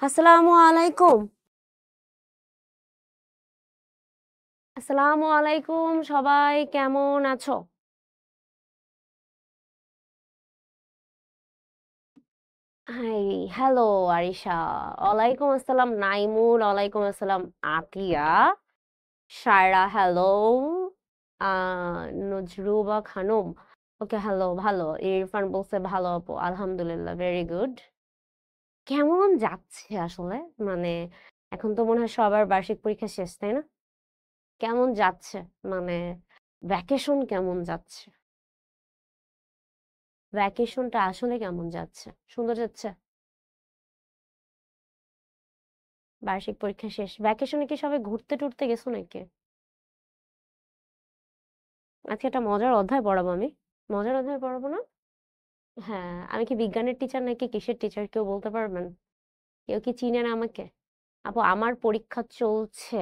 আসসালামু আলাইকুম। আসসালামু আলাইকুম সবাই কেমন আছো? Hi, hello Arisha. ওয়ালাইকুম আসসালাম নাইমুর, ওয়ালাইকুম আসসালাম আতিয়া, সায়রা হ্যালো, আ নজরুবা খানম। ওকে হ্যালো, ভালো। ইরফান বলছে ভালো আপু। আলহামদুলিল্লাহ ভেরি গুড। কেমন যাচ্ছে আসলে? মানে এখন তো মনে হয় সবার বার্ষিক পরীক্ষা শেষ, তাই না? কেমন যাচ্ছে? মানে ভ্যাকেশন কেমন যাচ্ছে? ভ্যাকেশনটা আসলে কেমন যাচ্ছে? সুন্দর যাচ্ছে? বার্ষিক পরীক্ষা শেষ। ভ্যাকেশনে কি সবাই ঘুরতে-টুরতে গেছো নাকি? আজকে একটা মজার অধ্যায় পড়াবো আমি। মজার অধ্যায় পড়াবো না? হ্যাঁ, আমি কি বিজ্ঞানের টিচার নাকি কিসের টিচার কেউ বলতে পারবেন? কেউ কি চিনেন আমাকে? আপু আমার পরীক্ষা চলছে।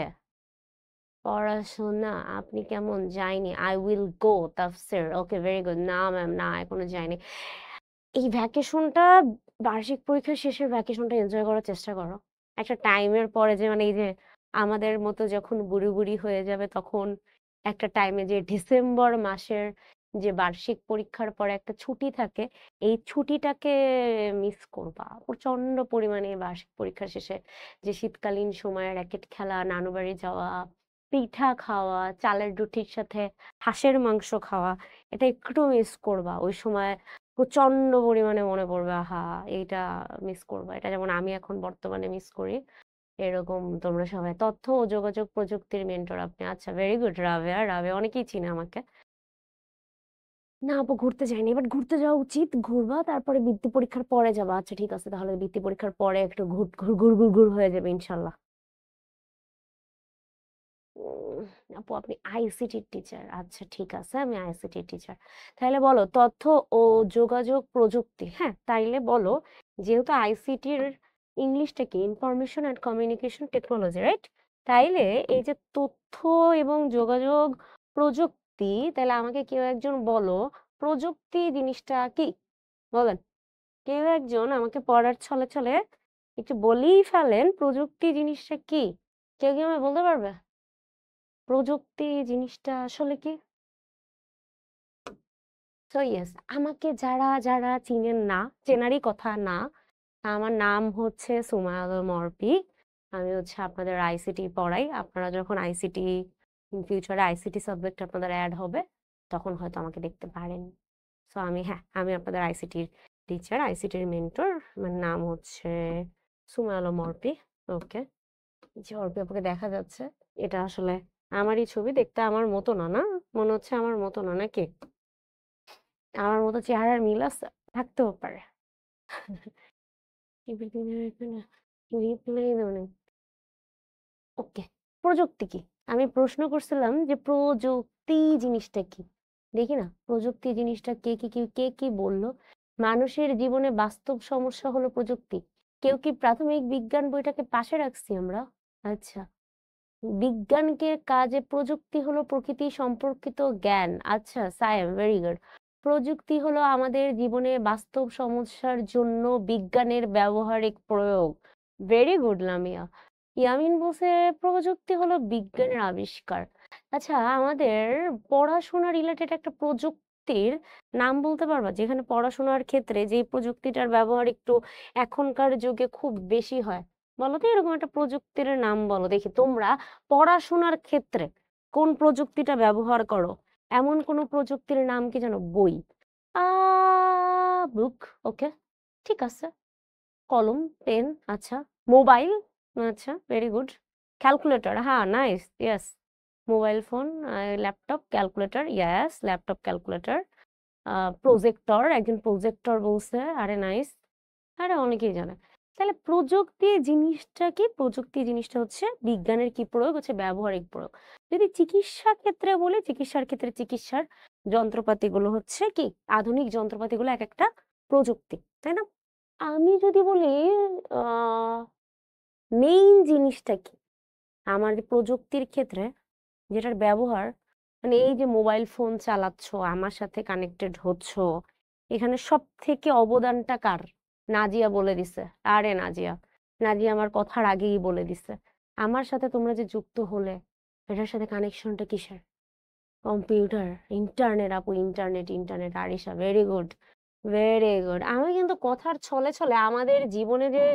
পড়াশোনা আপনি কেমন? যাইনি। I will go Tafsir. Okay very good. না ম্যাম না এখনো যাইনি। এই ভ্যাকেশনটা বার্ষিক পরীক্ষা শেষের ভ্যাকেশনটা এনজয় করার চেষ্টা করো। একটা টাইমের পরে যে মানে এই যে আমাদের মতো যখন বুড়ি হয়ে যাবে তখন একটা টাইমে যে ডিসেম্বর মাসের যে বার্ষিক পরীক্ষার পরে একটা ছুটি থাকে, এই ছুটিটাকে মিস করবা। প্রচন্ড পরিমাণে এই বার্ষিক পরীক্ষা শেষে যে শীতকালীন সময়ে র‍্যাকেট খেলা, নানু বাড়ি যাওয়া, পিঠা খাওয়া, চালের রুটির সাথে হাঁসের মাংস খাওয়া, এটা একটু মিস করবা। ওই সময় প্রচন্ড পরিমাণে মনে পড়বে, আহা! এইটা মিস করবা। এটা যেমন আমি এখন বর্তমানে মিস করি। এরকম তোমরা সবাই তথ্য ও যোগাযোগ প্রযুক্তির মেন্টর আপনি। আচ্ছা ভেরি গুড রাবেয়া। রাবেয়া অনেকেই চিনে আমাকে। না আপু ঘুরতে যাইনি। বাট ঘুরতে যাওয়া উচিত। ঘুরবা তারপরে বৃত্তি পরীক্ষার পরে যাবা। আচ্ছা ঠিক আছে তাহলে বৃত্তি পরীক্ষার পরে একটু ঘুর হয়ে যাবে ইনশাল্লাহ। উম আপু আপনি আইসিটির টিচার। আচ্ছা ঠিক আছে আমি আইসিটির টিচার। তাইলে বলো তথ্য ও যোগাযোগ প্রযুক্তি। হ্যাঁ, তাইলে বলো যেহেতু আইসিটির ইংলিশটা কি? Information and communication technology, right? তাইলে এই যে তথ্য এবং যোগাযোগ প্রযুক্তি, তাহলে আমাকে কেউ একজন বলো প্রযুক্তি জিনিসটা কি? বলেন। কেউ একজন আমাকে পড়ার ছলে একটু বলেই ফেলেন প্রযুক্তি জিনিসটা কি? কেউ কি আমায় বলতে পারবে? প্রযুক্তি জিনিসটা আসলে কি? সো ইয়েস, আমাকে যারা চিনেন না, চেনারই কথা না। আমার নাম হচ্ছে সুমাইয়া আলম অর্পি। আমি হচ্ছে আপনাদের আইসিটি পড়াই। আপনারা যখন আইসিটি ইন ফিউচারে আইসিটি সাবজেক্ট আপনাদের এড হবে, তখন হয়তো আমাকে দেখতে পারেন। সো আমি হ্যাঁ, আমি আপনাদের আইসিটির টিচার, আইসিটির মেন্টর। আমার নাম হচ্ছে সুমাইয়া আলম অর্পি। ওকে। জি, অর্পি আপুকে দেখা যাচ্ছে। এটা আসলে আমারই ছবি। দেখতে আমার মতো না, না? মনে হচ্ছে আমার মতো না, নাকি? আমার মতো চেহারার মিল আছে? থাকতেও পারে। রিপ্লাই দাও নাই। ওকে। প্রযুক্তি কি? আমি প্রশ্ন করছিলাম যে প্রযুক্তি জিনিসটা কি? দেখি না প্রযুক্তি জিনিসটা কে কি বলল? মানুষের জীবনে বাস্তব সমস্যা হলো প্রযুক্তি। কেউ কি প্রাথমিক বিজ্ঞান বইটাকে পাশে রাখছি আমরা? আচ্ছা। বিজ্ঞানকে কাজে প্রযুক্তি হলো প্রকৃতি সম্পর্কিত জ্ঞান। আচ্ছা, সায়েম ভেরি গুড। প্রযুক্তি হলো আমাদের জীবনে বাস্তব সমস্যার জন্য বিজ্ঞানের ব্যবহারিক প্রয়োগ। Very good Lamia. ইয়ামিন বলছে প্রযুক্তি হলো বিজ্ঞানের আবিষ্কার। আচ্ছা, আমাদের পড়াশোনা রিলেটেড একটা প্রযুক্তির নাম বলতে পারবা যেখানে পড়াশোনার ক্ষেত্রে যে প্রযুক্তিটার ব্যবহার একটু এখনকার যুগে খুব বেশি হয়? বলো তো এরকম একটা প্রযুক্তির নাম বলো দেখি। তোমরা পড়াশোনার ক্ষেত্রে কোন প্রযুক্তিটা ব্যবহার করো? এমন কোন প্রযুক্তির নাম কি জানো? বই। আ বুক, ওকে। ঠিক আছে। কলম, পেন, আচ্ছা। মোবাইল, আচ্ছা ভেরি গুড। ক্যালকুলেটর, হ্যাঁ nice, yes. Mobile phone, laptop, calculator, yes, laptop, calculator. Projector, একজন প্রজেক্টর বলছে, আরে নাইস। আরে অনেকেই জানে। তাহলে প্রযুক্তি জিনিসটা কি? প্রযুক্তি জিনিসটা হচ্ছে বিজ্ঞানের কি প্রয়োগ? হচ্ছে ব্যবহারিক প্রয়োগ। যদি চিকিৎসা ক্ষেত্রে বলি, চিকিৎসার ক্ষেত্রে চিকিৎসার যন্ত্রপাতিগুলো হচ্ছে কি? আধুনিক যন্ত্রপাতিগুলো একেকটা প্রযুক্তি। তাই না? আমি যদি বলি আ মেইন জিনিসটা কি? আমার যে প্রযুক্তির ক্ষেত্রে যেটার ব্যবহার মানে এই যে মোবাইল ফোন চালাচ্ছ, আমার সাথে কানেক্টেড হচ্ছ, এখানে সবথেকে অবদানটা কার? নাজিয়া বলে দিছে। আরে নাজিয়া। নাজি আমার কথার আগেই বলে দিছে। আমার সাথে তোমরা যে যুক্ত হলে, এটার সাথে কানেকশনটা কিসের? কম্পিউটার, ইন্টারনেট আপু, internet. Arisha, very good, very good. আমি কিন্তু কথার ছলে ছলে আমাদের জীবনে যে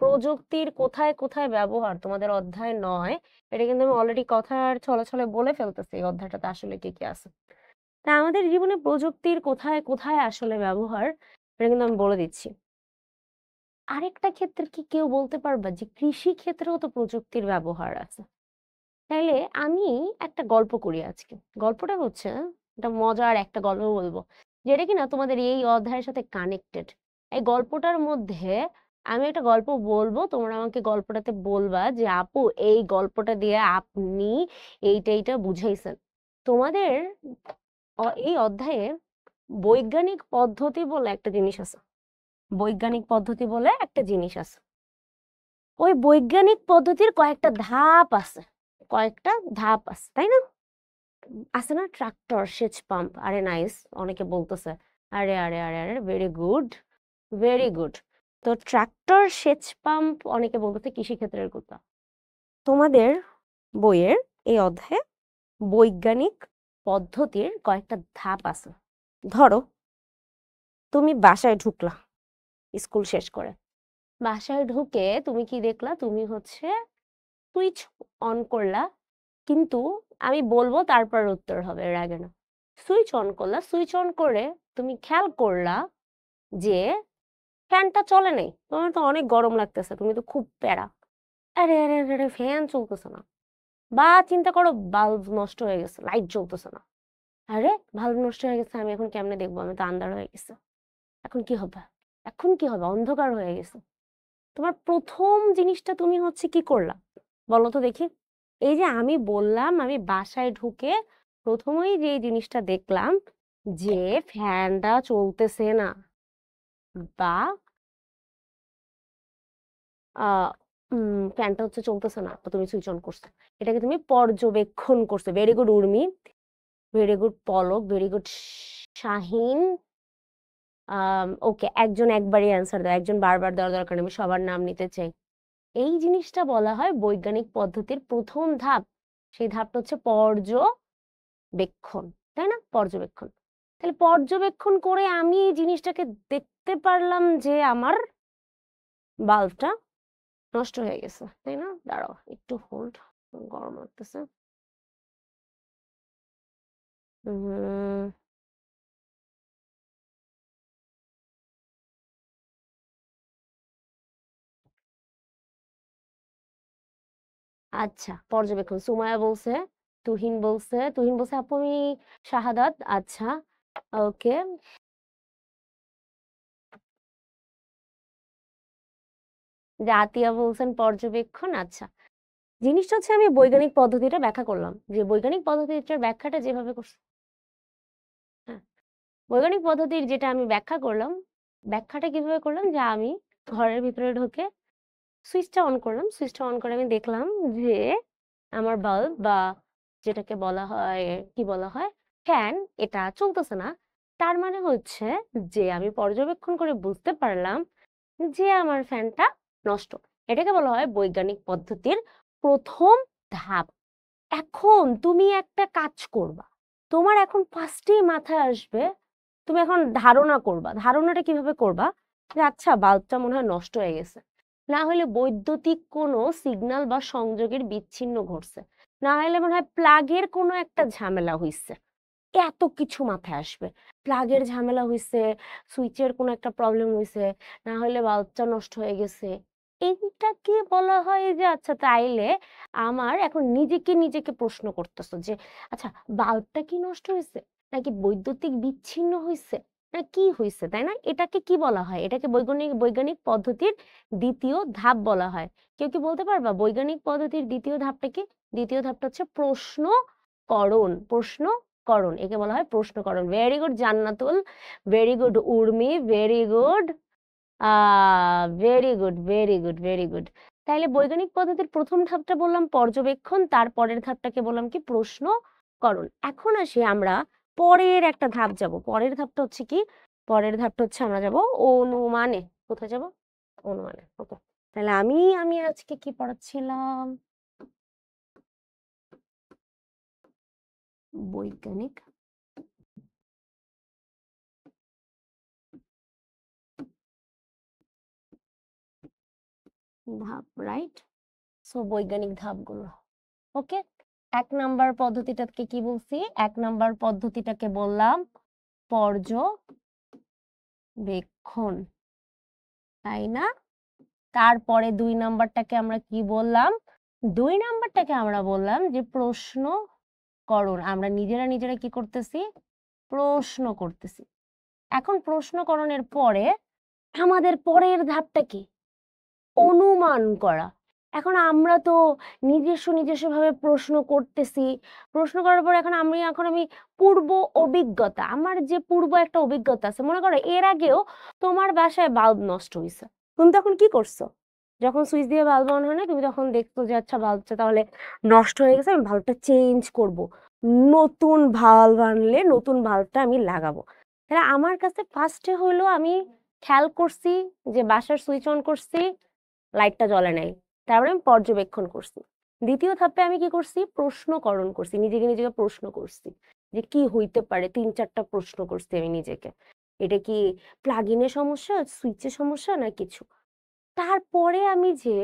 প্রযুক্তির কোথায় কোথায় ব্যবহার, তোমাদের অধ্যায় ৯, এটা কিন্তু আমি অলরেডি কথার ছলে ছলে বলে ফেলতেছি এই অধ্যায়টাতে আসলে কি কি আছে। তা আমাদের জীবনে প্রযুক্তির কোথায় কোথায় আসলে ব্যবহার, এটা কিন্তু আমি বলে দিচ্ছি। আরেকটা ক্ষেত্রে কি কেউ বলতে পারবা যে কৃষি ক্ষেত্রেও তো প্রযুক্তির ব্যবহার আছে? তাইলে আমি একটা গল্প করি আজকে। গল্পটা হচ্ছে, একটা মজার একটা গল্প বলবো, যেটা কিনা তোমাদের এই অধ্যায়ের সাথে কানেক্টেড। এই গল্পটার মধ্যে আমি একটা গল্প বলবো, তোমরা আমাকে গল্পটাতে বলবা যে আপু এই গল্পটা দিয়ে আপনি এইটা বুঝাইছেন। তোমাদের এই অধ্যায়ে বৈজ্ঞানিক পদ্ধতি বলে একটা জিনিস আছে। বৈজ্ঞানিক পদ্ধতি বলে একটা জিনিস আছে। ওই বৈজ্ঞানিক পদ্ধতির কয়েকটা ধাপ আছে, তাই না? আছে না ট্রাক্টর, সেচ পাম্প, আরে নাইস, অনেকে বলতেছে। আরে ভেরি গুড, ভেরি গুড। তো ট্রাক্টর, সেচ পাম্প অনেকে বলতেছে কৃষিক্ষেত্রের কথা। তোমাদের বইয়ের এই অধ্যায়ে বৈজ্ঞানিক পদ্ধতির কয়েকটা ধাপ আছে। ধরো তুমি বাসায় ঢুকলা স্কুল শেষ করে। বাসায় ঢুকে তুমি কি দেখলা? তুমি হচ্ছে সুইচ অন করলা, কিন্তু আমি বলবো তারপর উত্তর হবে, এর আগে না। সুইচ অন করলা, সুইচ অন করে তুমি খেয়াল করলা যে ফ্যানটা চলে নাই। তোমার তো অনেক গরম লাগতেছে, তুমি তো খুব প্যারা। আরে ফ্যান চলতেছে না। বা চিন্তা করো বাল্ব নষ্ট হয়ে গেছে, লাইট জ্বলতেছে না। আরে বাল্ব নষ্ট হয়ে গেছে, আমি এখন কেমনে দেখবো? আমি তো আন্ধার হয়ে গেছে। এখন কি হবে? অন্ধকার হয়ে গেছে। তোমার প্রথম জিনিসটা তুমি হচ্ছে কি করলা বলো তো দেখি? এই যে আমি বললাম আমি বাসায় ঢুকে প্রথমেই যে জিনিসটা দেখলাম যে ফ্যানটা চলতেছে না, বা ফ্যানটা হচ্ছে চলতেছে না, তো তুমি সুইচ অন করছো। এটাকে তুমি পর্যবেক্ষণ করছো। Very good Urmi, very good Palak, very good Shahin. Okay, একজন একবারই অ্যান্সার দাও, একজন বারবার দেওয়ার দরকার নেই, আমি সবার নাম নিতে চাই। এই জিনিসটা বলা হয় বৈজ্ঞানিক পদ্ধতির প্রথম ধাপ। সেই ধাপটা হচ্ছে পর্যবেক্ষণ, তাই না? পর্যবেক্ষণ। তাহলে পর্যবেক্ষণ করে আমি এই জিনিসটাকে দেখতে পারলাম যে আমার বাল্বটা নষ্ট হয়ে গেছে, তাই না? দাঁড়াও একটু হোল্ড, গরম লাগতেছে। আচ্ছা, পর্যবেক্ষণ সুমায়া বলছে, তুহিন বলছে আপু আমি শাহাদাত। আচ্ছা, ওকে। যে আতিয়া বলছেন পর্যবেক্ষণ। আচ্ছা, জিনিসটা হচ্ছে আমি বৈজ্ঞানিক পদ্ধতিটা ব্যাখ্যা করলাম, যে বৈজ্ঞানিক পদ্ধতিটার ব্যাখ্যাটা যেভাবে করছি, হ্যাঁ, বৈজ্ঞানিক পদ্ধতির যেটা আমি ব্যাখ্যা করলাম, ব্যাখ্যাটা কিভাবে করলাম যে আমি ঘরের ভিতরে ঢুকে সুইচটা অন করলাম। সুইচটা অন করে আমি দেখলাম যে আমার বাল্ব, বা যেটাকে বলা হয়, কি বলা হয়, ফ্যান, এটা চলতেছে না। তার মানে হচ্ছে যে আমি পর্যবেক্ষণ করে বুঝতে পারলাম যে আমার ফ্যানটা নষ্ট। এটাকে বলা হয় বৈজ্ঞানিক পদ্ধতির প্রথম ধাপ। এখন তুমি একটা কাজ করবা, তোমার এখন ফার্স্টেই মাথায় আসবে, তুমি এখন ধারণা করবা। ধারণাটা কিভাবে করবা? যে আচ্ছা বাল্বটা মনে হয় নষ্ট হয়ে গেছে, না হলে বৈদ্যুতিক কোনো সিগন্যাল বা সংযোগের বিচ্ছিন্ন ঘটছে, না হলে মনে হয় প্লাগের কোনো একটা ঝামেলা হইছে। এত কিছু মাথায় আসবে। প্লাগের ঝামেলা হইছে, সুইচের কোনো একটা প্রবলেম হইছে, না হলে বাল্বটা নষ্ট হয়ে গেছে। এইটাকে বলা হয় যে আচ্ছা তাইলে আমার এখন নিজেকে প্রশ্ন করতেছো যে আচ্ছা বাল্বটা কি নষ্ট হয়েছে, নাকি বৈদ্যুতিক বিচ্ছিন্ন হয়েছে, না কি হয়েছে, তাই না? এটাকে কি বলা হয়? এটাকে বৈজ্ঞানিক বৈজ্ঞানিক পদ্ধতির দ্বিতীয় ধাপ বলা হয়। কেউ কি বলতে পারবা বৈজ্ঞানিক পদ্ধতির দ্বিতীয় ধাপটা কি? দ্বিতীয় ধাপটা হচ্ছে প্রশ্নকরণ। একে বলা হয় প্রশ্নকরণ। Very good Jannatul, very good Urmi, very good, very good. তাইলে বৈজ্ঞানিক পদ্ধতির প্রথম ধাপটা বললাম পর্যবেক্ষণ, তারপরের ধাপটাকে বললাম কি প্রশ্নকরণ। এখন আসি আমরা পরের একটা ধাপ যাব। পরের ধাপটা হচ্ছে কি? পরের ধাপটা হচ্ছে আমরা যাব অনুমানে। কোথায় যাব? অনুমানে। ওকে, তাহলে আমি আজকে কি পড়াচ্ছিলাম? বৈজ্ঞানিক ধাপ, রাইট? সো বৈজ্ঞানিক ধাপগুলো। ওকে, 1 নাম্বার পদ্ধতিটাকে কি বলছি? 1 নাম্বার পদ্ধতিটাকে বললাম পর্যবেক্ষণ, তাই না? তারপরে 2 নাম্বারটাকে আমরা কি বললাম? 2 নাম্বারটাকে আমরা বললাম যে প্রশ্নকরণ। আমরা নিজেরা কি করতেছি? প্রশ্ন করতেছি। এখন প্রশ্নকরণের পরে আমাদের পরের ধাপটা কি? অনুমান করা। এখন আমরা তো নিজস্বভাবে প্রশ্ন করতেছি। প্রশ্ন করার পর এখন আমি পূর্ব অভিজ্ঞতা, আমার যে পূর্ব একটা অভিজ্ঞতা আছে, মনে করো এর আগেও তোমার বাসায় বাল্ব নষ্ট হইছে। তুমি তখন কি করছো? যখন সুইচ দিয়ে বাল্ব অন হয় না, তুমি তখন দেখছো যে আচ্ছা বাল্বটা তাহলে নষ্ট হয়ে গেছে, আমি বাল্বটা চেঞ্জ করব। নতুন বাল্ব আনলে নতুন বাল্বটা আমি লাগাবো। তাহলে আমার কাছে ফার্স্টে হলো আমি খেয়াল করছি যে বাসার সুইচ অন করছি, লাইটটা জ্বলে নাই। তারপরে আমি পর্যবেক্ষণ করছি। দ্বিতীয় ধাপে আমি কি করছি? প্রশ্নকরণ করছি। নিজেকে প্রশ্ন করছি যে কি হইতে পারে। 3-4টা প্রশ্ন করছি আমি নিজেকে। এটা কি প্লাগ ইনের সমস্যা, সুইচের সমস্যা না কিছু? তারপরে আমি যে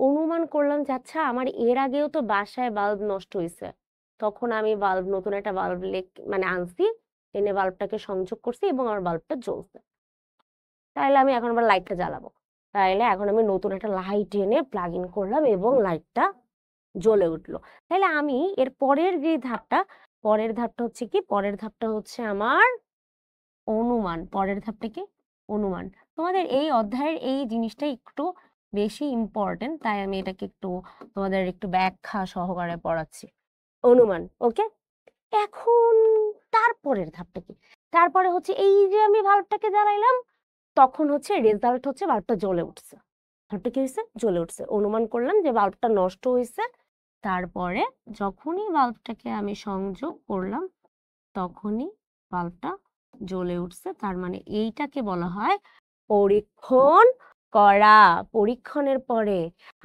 অনুমান করলাম যে আচ্ছা আমার এর আগেও তো বাসায় বাল্ব নষ্ট হইছে। তখন আমি নতুন একটা বাল্ব মানে আনছি, এনে বাল্বটাকে সংযোগ করছি এবং আমার বাল্বটা জ্বলছে। তাইলে আমি এখন আবার লাইটটা জ্বালাবো। তাইলে এখন আমি নতুন একটা লাইট এনে প্লাগ ইন করলাম এবং লাইটটা জ্বলে উঠলো। তাইলে আমি এর পরের যে ধাপটা, পরের ধাপটা হচ্ছে কি? পরের ধাপটা হচ্ছে আমার অনুমান। পরের ধাপটা কি? অনুমান। তোমাদের এই অধ্যায়ের এই জিনিসটা একটু বেশি ইম্পর্টেন্ট, তাই আমি এটাকে একটু তোমাদের একটু ব্যাখ্যা সহকারে পড়াচ্ছি। অনুমান, ওকে? এখন তারপরের ধাপটা কি? তারপরে হচ্ছে এই যে আমি বাল্বটাকে জ্বালাইলাম, তখন হচ্ছে রেজাল্ট হচ্ছে বাল্বটা জ্বলে উঠছে। বাল্বটা কি হয়েছে? জ্বলে উঠছে। অনুমান করলাম যে বাল্বটা নষ্ট হয়েছে। তারপরে যখনই বাল্বটাকে আমি সংযোগ করলাম, তখনই বাল্বটা জ্বলে উঠছে। তার মানে এইটাকে বলা হয় পরীক্ষণ করা। পরীক্ষণের পরে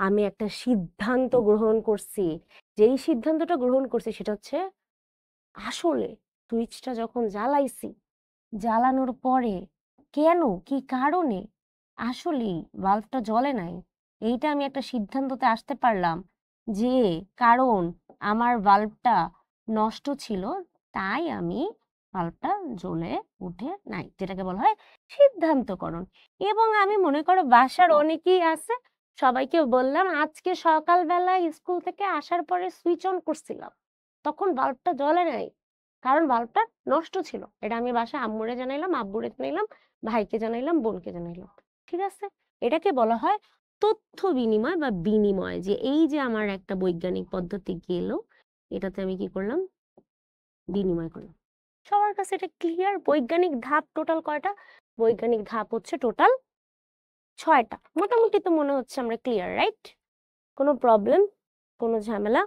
আমি একটা সিদ্ধান্ত গ্রহণ করছি। যেই সিদ্ধান্তটা গ্রহণ করছি সেটা হচ্ছে আসলে সুইচটা যখন জ্বালাইছি, জ্বালানোর পরে কেন, কি কারণে আসলেই বাল্বটা জ্বলে নাই, এইটা আমি একটা সিদ্ধান্ততে আসতে পারলাম যে কারণ আমার বাল্বটা নষ্ট ছিল, তাই আমি বাল্বটা জ্বলে উঠে নাই, যেটাকে বলা হয় সিদ্ধান্তকরণ। এবং আমি মনে করো বাসার অনেকেই আছে, সবাইকে বললাম আজকে সকালবেলা স্কুল থেকে আসার পরে সুইচ অন করছিলাম, তখন বাল্বটা জ্বলে নাই, কারণ বাল্বটা নষ্ট ছিল। এটা আমি বাসায় আম্মুরে জানাইলাম, আব্বুরে জানাইলাম, ভাইকে জানাইলাম, বোনকে জানাইলাম। ঠিক আছে? এটাকে বলা হয় তথ্য বিনিময় বা বিনিময়। যে এই যে আমার একটা বৈজ্ঞানিক পদ্ধতি গেল, এটাতে আমি কি করলাম? বিনিময় করলাম। সবার কাছে এটা ক্লিয়ার? বৈজ্ঞানিক ধাপ টোটাল কয়টা? বৈজ্ঞানিক ধাপ হচ্ছে টোটাল 6টা। মোটামুটি তো মনে হচ্ছে আমরা ক্লিয়ার, রাইট? কোনো প্রবলেম, কোনো ঝামেলা?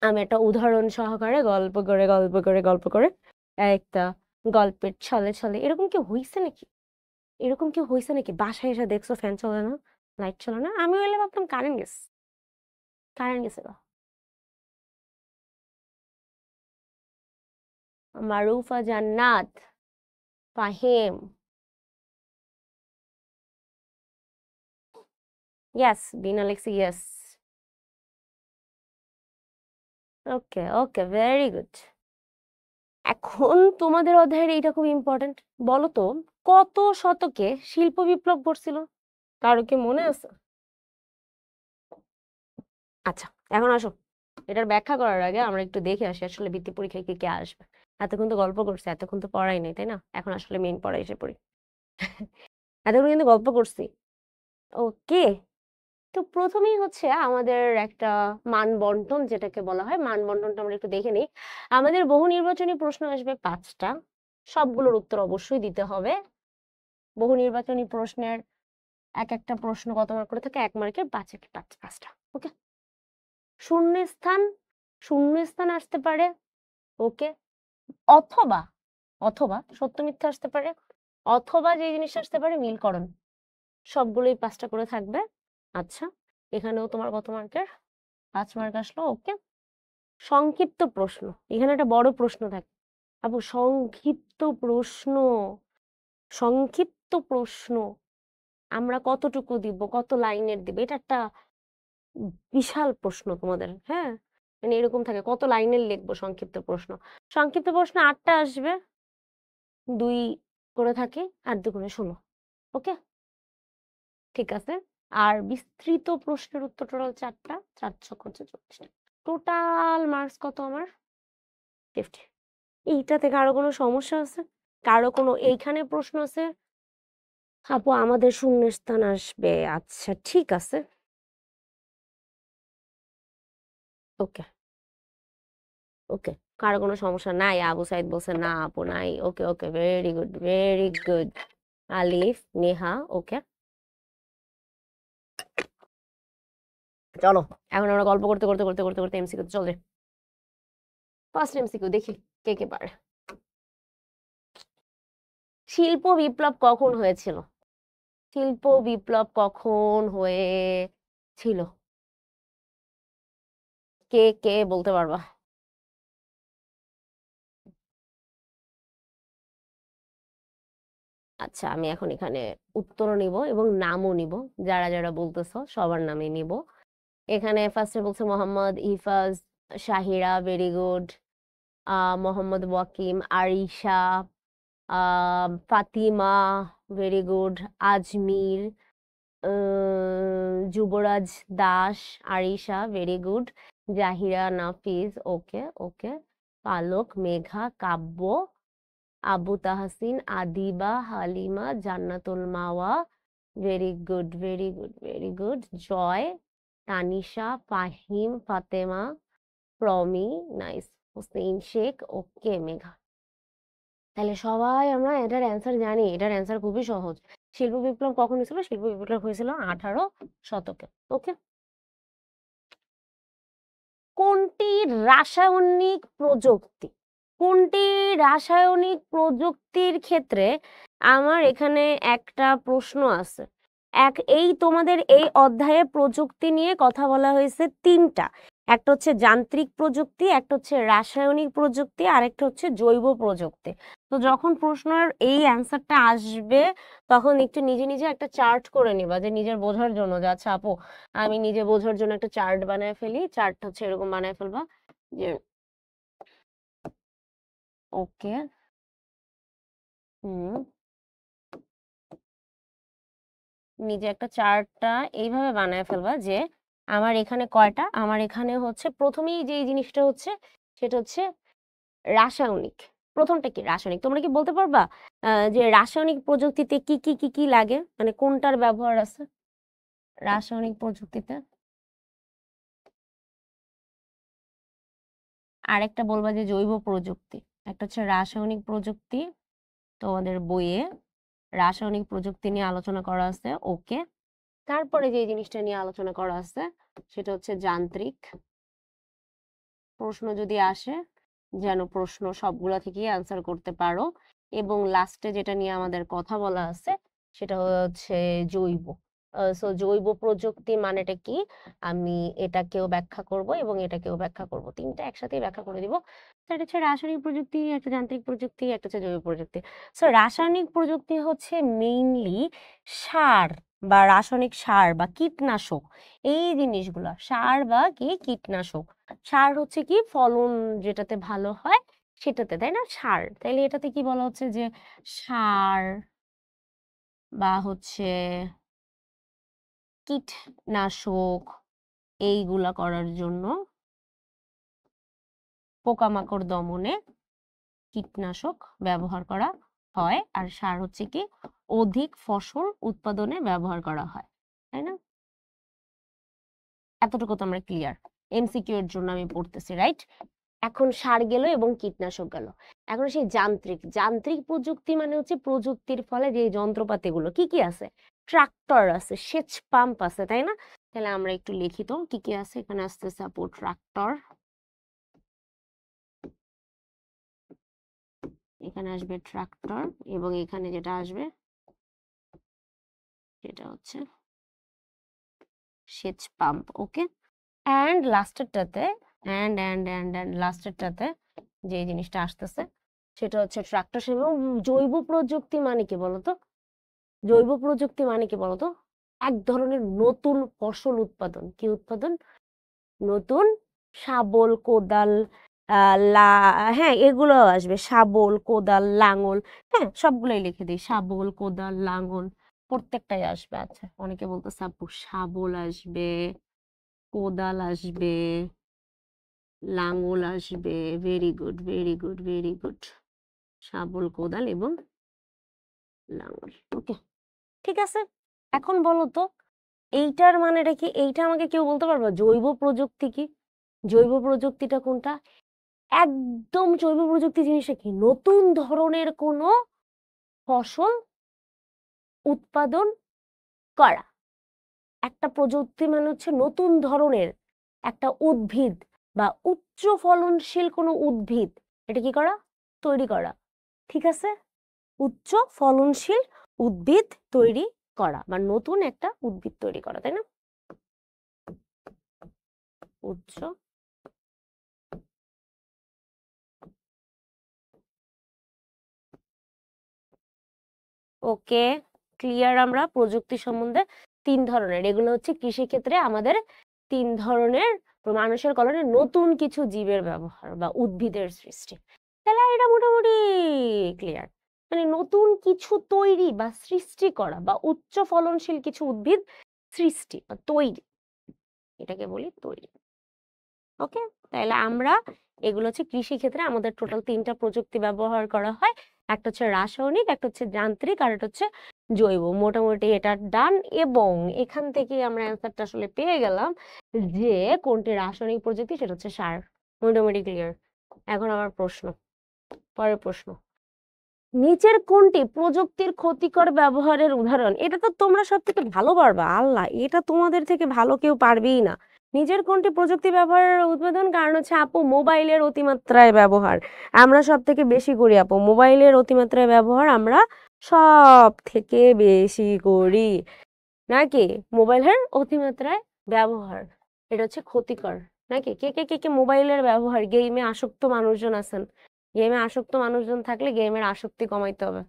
আমি একটা উদাহরণ সহকারে গল্প করে একটা গল্পের ছলে এরকম কি হইছে নাকি? এরকম কি হইছে নাকি? বাসায় এসে দেখছো ফ্যান চলে না, লাইট চলে না? আমি হইলে ভাবতাম কারেন্ট গেছে। কারেন্ট গেছে গা। মারুফা জান্নাত, ফাহিম, ইয়েস, বিনা লেখছি ইয়েস। ওকে ওকে, ভেরি গুড। এখন তোমাদের অধ্যায়ের এইটা খুব ইম্পর্টেন্ট। বলো তো, কত শতকে শিল্প বিপ্লব ঘটছিল? কারো কি মনে আছে? আচ্ছা, এখন আসো, এটার ব্যাখ্যা করার আগে আমরা একটু দেখে আসি আসলে বৃত্তি পরীক্ষায় কি কে আসবে। এতক্ষণ তো গল্প করছি, এতক্ষণ তো পড়াই নাই, তাই না? এখন আসলে মেইন পড়াই এসে পড়ি। এতক্ষণ কিন্তু গল্প করছি। ওকে, তো প্রথমেই হচ্ছে আমাদের একটা মান বন্টন, যেটাকে বলা হয় মান বন্টনটা আমরা একটু দেখে নিই। আমাদের বহু নির্বাচনী প্রশ্ন আসবে 5টা, সবগুলোর উত্তর অবশ্যই দিতে হবে। বহু নির্বাচনী প্রশ্নের এক একটা প্রশ্ন কত মার্ক করে থাকে? 1 মার্কের 5টা। ওকে, শূন্যস্থান, শূন্যস্থান আসতে পারে। ওকে, অথবা অথবা সত্য মিথ্যা আসতে পারে, অথবা যে জিনিসটা আসতে পারে মিলকরণ। সবগুলোই 5টা করে থাকবে। আচ্ছা, এখানেও তোমার কত মার্কের? 5 মার্ক আসলো। ওকে। সংক্ষিপ্ত প্রশ্ন, এখানে একটা বড় প্রশ্ন থাকে আপু। সংক্ষিপ্ত প্রশ্ন আমরা কতটুকু দিব, কত লাইনের দিব, এটা একটা বিশাল প্রশ্ন তোমাদের। হ্যাঁ, মানে এরকম থাকে কত লাইনের লিখবো সংক্ষিপ্ত প্রশ্ন। সংক্ষিপ্ত প্রশ্ন 8টা আসবে, 2 করে থাকে, 8 দুগুণে 16। ওকে, ঠিক আছে। আর বিস্তৃত প্রশ্নের উত্তর টোটাল 4টা, 4 ছক হচ্ছে 24টা। টোটাল মার্কস কত আমার? 50। এইটাতে কারো কোনো সমস্যা আছে? কারো কোনো এইখানে প্রশ্ন আছে? আপু আমাদের শূন্যস্থান আসবে। আচ্ছা ঠিক আছে, ওকে ওকে। কারো কোনো সমস্যা নাই? আবু সাইদ বলছে না আপু নাই। ওকে ওকে, ভেরি গুড ভেরি গুড। আলিফ, নেহা, ওকে। চলো এখন আমরা গল্প করতে করতে করতে করতে করতে এমসিকিউ চলে। ফার্স্ট এমসিকিউ দেখি কে কে পারে। শিল্প বিপ্লব কখন হয়েছিল? শিল্প বিপ্লব কখন হয়েছিল? কে কে বলতে পারবা? আচ্ছা, আমি এখন এখানে উত্তরও নিব এবং নামও নিব। যারা যারা বলতেছো সবার নামে নিব। এখানে ফার্স্টে বলছে Mohammad Ifaz, Shahira, very good. Mohammad Wakim, Arisha, Fatima, very good. Ajmir, Yuvraj Das, Arisha, very good. Zahira, Nafiz, okay okay. Palak, Megha, Kabya, Abu Tahsin, Adiba, Halima, Jannatul Mawa, very good very good very good. Joy, Tanisha, Fahim, Fatema, Promi, nice. Hossain Sheikh, okay. Megha. তাহলে সবাই আমরা এটার অ্যান্সার জানি। এটার অ্যান্সার খুবই সহজ। শিল্প বিপ্লব কখন হয়েছিল? শিল্প বিপ্লব হয়েছিল 18 শতকে। ওকে। কোনটি রাসায়নিক প্রযুক্তি? কোনটি রাসায়নিক প্রযুক্তির ক্ষেত্রে আমার এখানে একটা প্রশ্ন আছে। এই তোমাদের এই অধ্যায়ে প্রযুক্তি নিয়ে কথা বলা হয়েছে 3টা। একটা হচ্ছে যান্ত্রিক প্রযুক্তি, একটা হচ্ছে রাসায়নিক প্রযুক্তি, আর একটা হচ্ছে জৈব প্রযুক্তি। তো যখন প্রশ্নের এই অ্যান্সারটা আসবে তখন একটু নিজে নিজে একটা চার্ট করে নিবা, যে নিজের বোঝার জন্য, যে আচ্ছা আপু আমি নিজে বোঝার জন্য একটা চার্ট বানায় ফেলি। চার্টটা হচ্ছে এরকম বানায় ফেলবা যে ওকে। হুম, নিজে একটা চার্টটা এইভাবে বানায় ফেলবা যে আমার এখানে কয়টা, আমার এখানে হচ্ছে প্রথমেই যে জিনিসটা হচ্ছে সেটা হচ্ছে রাসায়নিক। প্রথমটা কি? রাসায়নিক। তোমরা কি বলতে পারবা যে রাসায়নিক প্রযুক্তিতে কি কি কি কি লাগে, মানে কোনটার ব্যবহার আছে রাসায়নিক প্রযুক্তিতে? আরেকটা বলবা যে জৈব প্রযুক্তি। একটা হচ্ছে রাসায়নিক প্রযুক্তি, তোমাদের বইয়ে রাসায়নিক প্রযুক্তি নিয়ে আলোচনা করা আছে। ওকে। তারপরে যে জিনিসটা নিয়ে আলোচনা করা আছে সেটা হচ্ছে যান্ত্রিক। প্রশ্ন যদি আসে যেন প্রশ্ন সবগুলা থেকেই আনসার করতে পারো। এবং লাস্টে যেটা নিয়ে আমাদের কথা বলা আছে সেটা হচ্ছে জৈব। সো জৈব প্রযুক্তি মানেটা কি, আমি এটাকেও ব্যাখ্যা করব এবং এটাকেও ব্যাখ্যা করব, 3টা একসাথেই ব্যাখ্যা করে দিব। সেটা হচ্ছে রাসায়নিক প্রযুক্তি, একটা যান্ত্রিক প্রযুক্তি, একটা হচ্ছে জৈব প্রযুক্তি। সো রাসায়নিক প্রযুক্তি হচ্ছে মেইনলি সার বা রাসায়নিক সার বা কীটনাশক, এই জিনিসগুলা। সার বা কি কীটনাশক। সার হচ্ছে কি ফলন যেটাতে ভালো হয় সেটাতে, তাই না? সার। তাইলে এটাতে কি বলা হচ্ছে যে সার বা হচ্ছে কীটনাশক এইগুলা করার জন্য, পোকামাকড় দমনে কীটনাশক ব্যবহার করা হয়। আর সার হচ্ছে কি অধিক ফসল উৎপাদনে ব্যবহার করা হয়, তাই না? এতটুকু তো আমরা ক্লিয়ার। এমসিকিউ এর জন্য আমি পড়তেছি, রাইট? এখন সার গেল এবং কীটনাশক গেল। এখন সেই যান্ত্রিক যান্ত্রিক প্রযুক্তি মানে হচ্ছে প্রযুক্তির ফলে যে যন্ত্রপাতিগুলো কি কি আছে। ট্রাক্টর আছে, সেচ পাম্প আছে, তাই না? তাহলে আমরা একটু লিখি তো কি কি আছে। এখানে আসতেছে আপু ট্রাক্টর, এখানে আসবে ট্রাক্টর এবং এখানে যেটা আসবে সেটা হচ্ছে সেচ পাম্প। ওকে, অ্যান্ড লাস্টেরটাতে লাস্টেরটাতে যে জিনিসটা আসতেছে সেটা হচ্ছে ট্রাক্টর। এবং জৈব প্রযুক্তি মানে কি বলতো? জৈব প্রযুক্তি মানে কি বলতো? এক ধরনের নতুন ফসল উৎপাদন। কি উৎপাদন? নতুন শাবল, কোদাল, হ্যাঁ এগুলো আসবে, শাবল, কোদাল, লাঙল, হ্যাঁ সবগুলোই লিখে দিই, শাবল, কোদাল, লাঙল প্রত্যেকটাই আসবে। আচ্ছা, অনেকে বলতেছে আপু শাবল আসবে, কোদাল আসবে, লাঙল আসবে। Very good, very good, very good. শাবল, কোদাল এবং লাঙল। ওকে, ঠিক আছে। এখন বলো তো এইটার মানেটা কি? এইটা আমাকে কেউ বলতে পারবে জৈব প্রযুক্তি কি? জৈব প্রযুক্তিটা কোনটা? একদম জৈব প্রযুক্তি জিনিসটা কি? নতুন ধরনের কোনো ফসল উৎপাদন করা। একটা প্রযুক্তি মানে হচ্ছে নতুন ধরনের একটা উদ্ভিদ বা উচ্চ ফলনশীল কোনো উদ্ভিদ এটা কি করা? তৈরি করা। ঠিক আছে, উচ্চ ফলনশীল উদ্ভিদ তৈরি করা বা নতুন একটা উদ্ভিদ তৈরি করা, তাই না? উচ্চ ওকে, ক্লিয়ার। আমরা প্রযুক্তি সম্বন্ধে তিন ধরনের, এগুলো হচ্ছে কৃষিক্ষেত্রে আমাদের তিন ধরনের মানুষের কল্যাণে নতুন কিছু জীবের ব্যবহার বা উদ্ভিদের সৃষ্টি। তাহলে এটা মোটামুটি ক্লিয়ার। মানে নতুন কিছু তৈরি বা সৃষ্টি করা বা উচ্চ ফলনশীল কিছু উদ্ভিদ সৃষ্টি বা তৈরি, এটাকে বলি তৈরি। ওকে, তাহলে আমরা এগুলো হচ্ছে কৃষি ক্ষেত্রে আমাদের টোটাল তিনটা প্রযুক্তি ব্যবহার করা হয়। একটা হচ্ছে রাসায়নিক, একটা হচ্ছে যান্ত্রিক, আর একটা হচ্ছে জৈব। মোটামুটি এটা ডান। এবং এখান থেকে আমরা অ্যান্সারটা আসলে পেয়ে গেলাম যে কোনটি রাসায়নিক প্রযুক্তি, সেটা হচ্ছে সার। মোটামুটি ক্লিয়ার। এখন আমার প্রশ্ন, পরের প্রশ্ন, নিচের কোনটি প্রযুক্তির ক্ষতিকর ব্যবহারের উদাহরণ? এটা তো তোমরা সব থেকে ভালো পারবা, আল্লাহ, এটা তোমাদের থেকে ভালো কেউ পারবেই না। নিজের কোনটি প্রযুক্তি ব্যবহারের উদ্বোধন? কারণ হচ্ছে আপু মোবাইলের অতিমাত্রায় ব্যবহার আমরা সব থেকে বেশি করি। আপু মোবাইলের অতিমাত্রায় ব্যবহার আমরা সব থেকে বেশি করি, নাকি? মোবাইলের অতিমাত্রায় ব্যবহার এটা হচ্ছে ক্ষতিকর, নাকি? কে কে কে কে মোবাইলের ব্যবহার, গেমে আসক্ত মানুষজন আছেন। গেমে আসক্ত মানুষজন থাকলে গেমের আসক্তি কমাইতে হবে।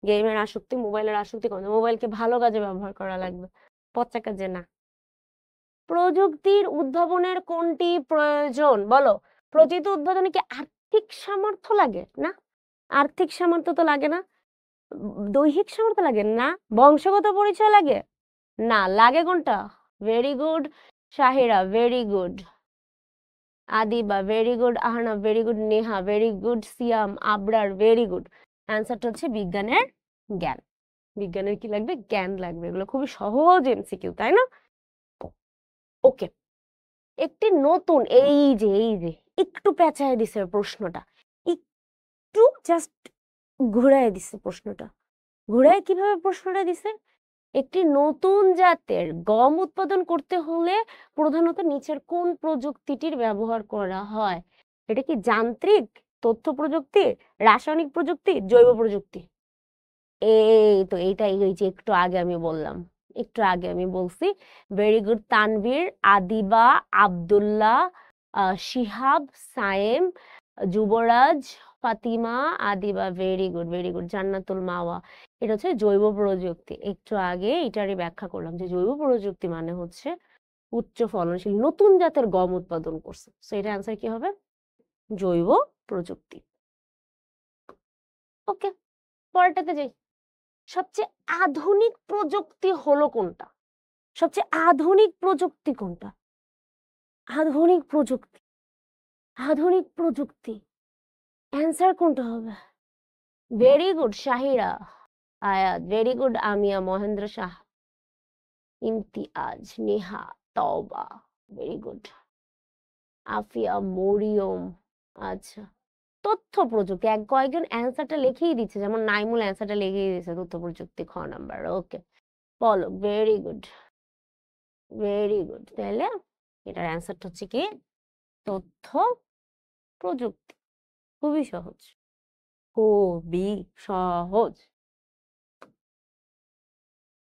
গেমের আসক্তি, মোবাইলের আসক্তি কমাতে, মোবাইলকে ভালো কাজে ব্যবহার করা লাগবে, পচা কাজে না। প্রযুক্তির উদ্ভাবনের কোনটি প্রয়োজন? বলো। প্রযুক্তি উদ্ভাবনে কি আর্থিক সামর্থ্য লাগে? না। আর্থিক সামর্থ্য তো লাগে না। দৈহিক সামর্থ্য লাগে না। বংশগত পরিচয় লাগে না। লাগে কোনটা? Very good Shahira, very good Adiba, very good Ahna, very good Neha, very good Siam, Abrar, very good. অ্যান্সারটা হচ্ছে বিজ্ঞানের জ্ঞান। বিজ্ঞানের কি লাগবে? জ্ঞান লাগবে। এগুলো খুবই সহজ এমসিকিউ, তাই না? ওকে, একটি নতুন, এই যে একটু পেঁচায় দিছে প্রশ্নটা, একটু জাস্ট ঘুরায় দিছে প্রশ্নটা। ঘুরায় কিভাবে প্রশ্নটা দিছে? একটি নতুন জাতের গম উৎপাদন করতে হলে প্রধানত নিচের কোন প্রযুক্তিটির ব্যবহার করা হয়? এটা কি যান্ত্রিক, তথ্য প্রযুক্তি, রাসায়নিক প্রযুক্তি, জৈব প্রযুক্তি? এই তো এইটাই, এই যে একটু আগে আমি বললাম, একটু আগে আমি বলছি। Very good Tanvir, Adiba, Abdullah, Shihab, Sayem, Yuvraj, Fatima, Adiba, very good, very good. Jannatul Mawa, এটা হচ্ছে জৈব প্রযুক্তি। একটু আগে এটারই ব্যাখ্যা করলাম যে জৈব প্রযুক্তি মানে হচ্ছে উচ্চ ফলনশীল নতুন জাতের গম উৎপাদন করছে। সো এটা অ্যান্সার কি হবে? জৈব প্রযুক্তি। ওকে, পরেরটাতে যাই। সবচেয়ে আধুনিক প্রযুক্তি হলো কোনটা? সবচেয়ে আধুনিক প্রযুক্তি কোনটা? আধুনিক প্রযুক্তি, আধুনিক প্রযুক্তি অ্যান্সার কোনটা হবে? ভেরি গুড শাহিরা, আয়াত, ভেরি গুড আমিয়া, মহেন্দ্র শাহ, ইমতিয়াজ, নেহা, তওবা, ভেরি গুড আফিয়া, মরিয়ম। আচ্ছা, তথ্য প্রযুক্তি। কয়েকজন অ্যান্সারটা লিখেই দিচ্ছে, যেমন নাইমুল অ্যান্সারটা লিখেই দিচ্ছে তথ্য প্রযুক্তি, খ নাম্বার। ওকে, বলো। Very good, very good. তাহলে এটার অ্যান্সারটা হচ্ছে কি? তথ্য প্রযুক্তি। খুবই সহজ, খুবই সহজ।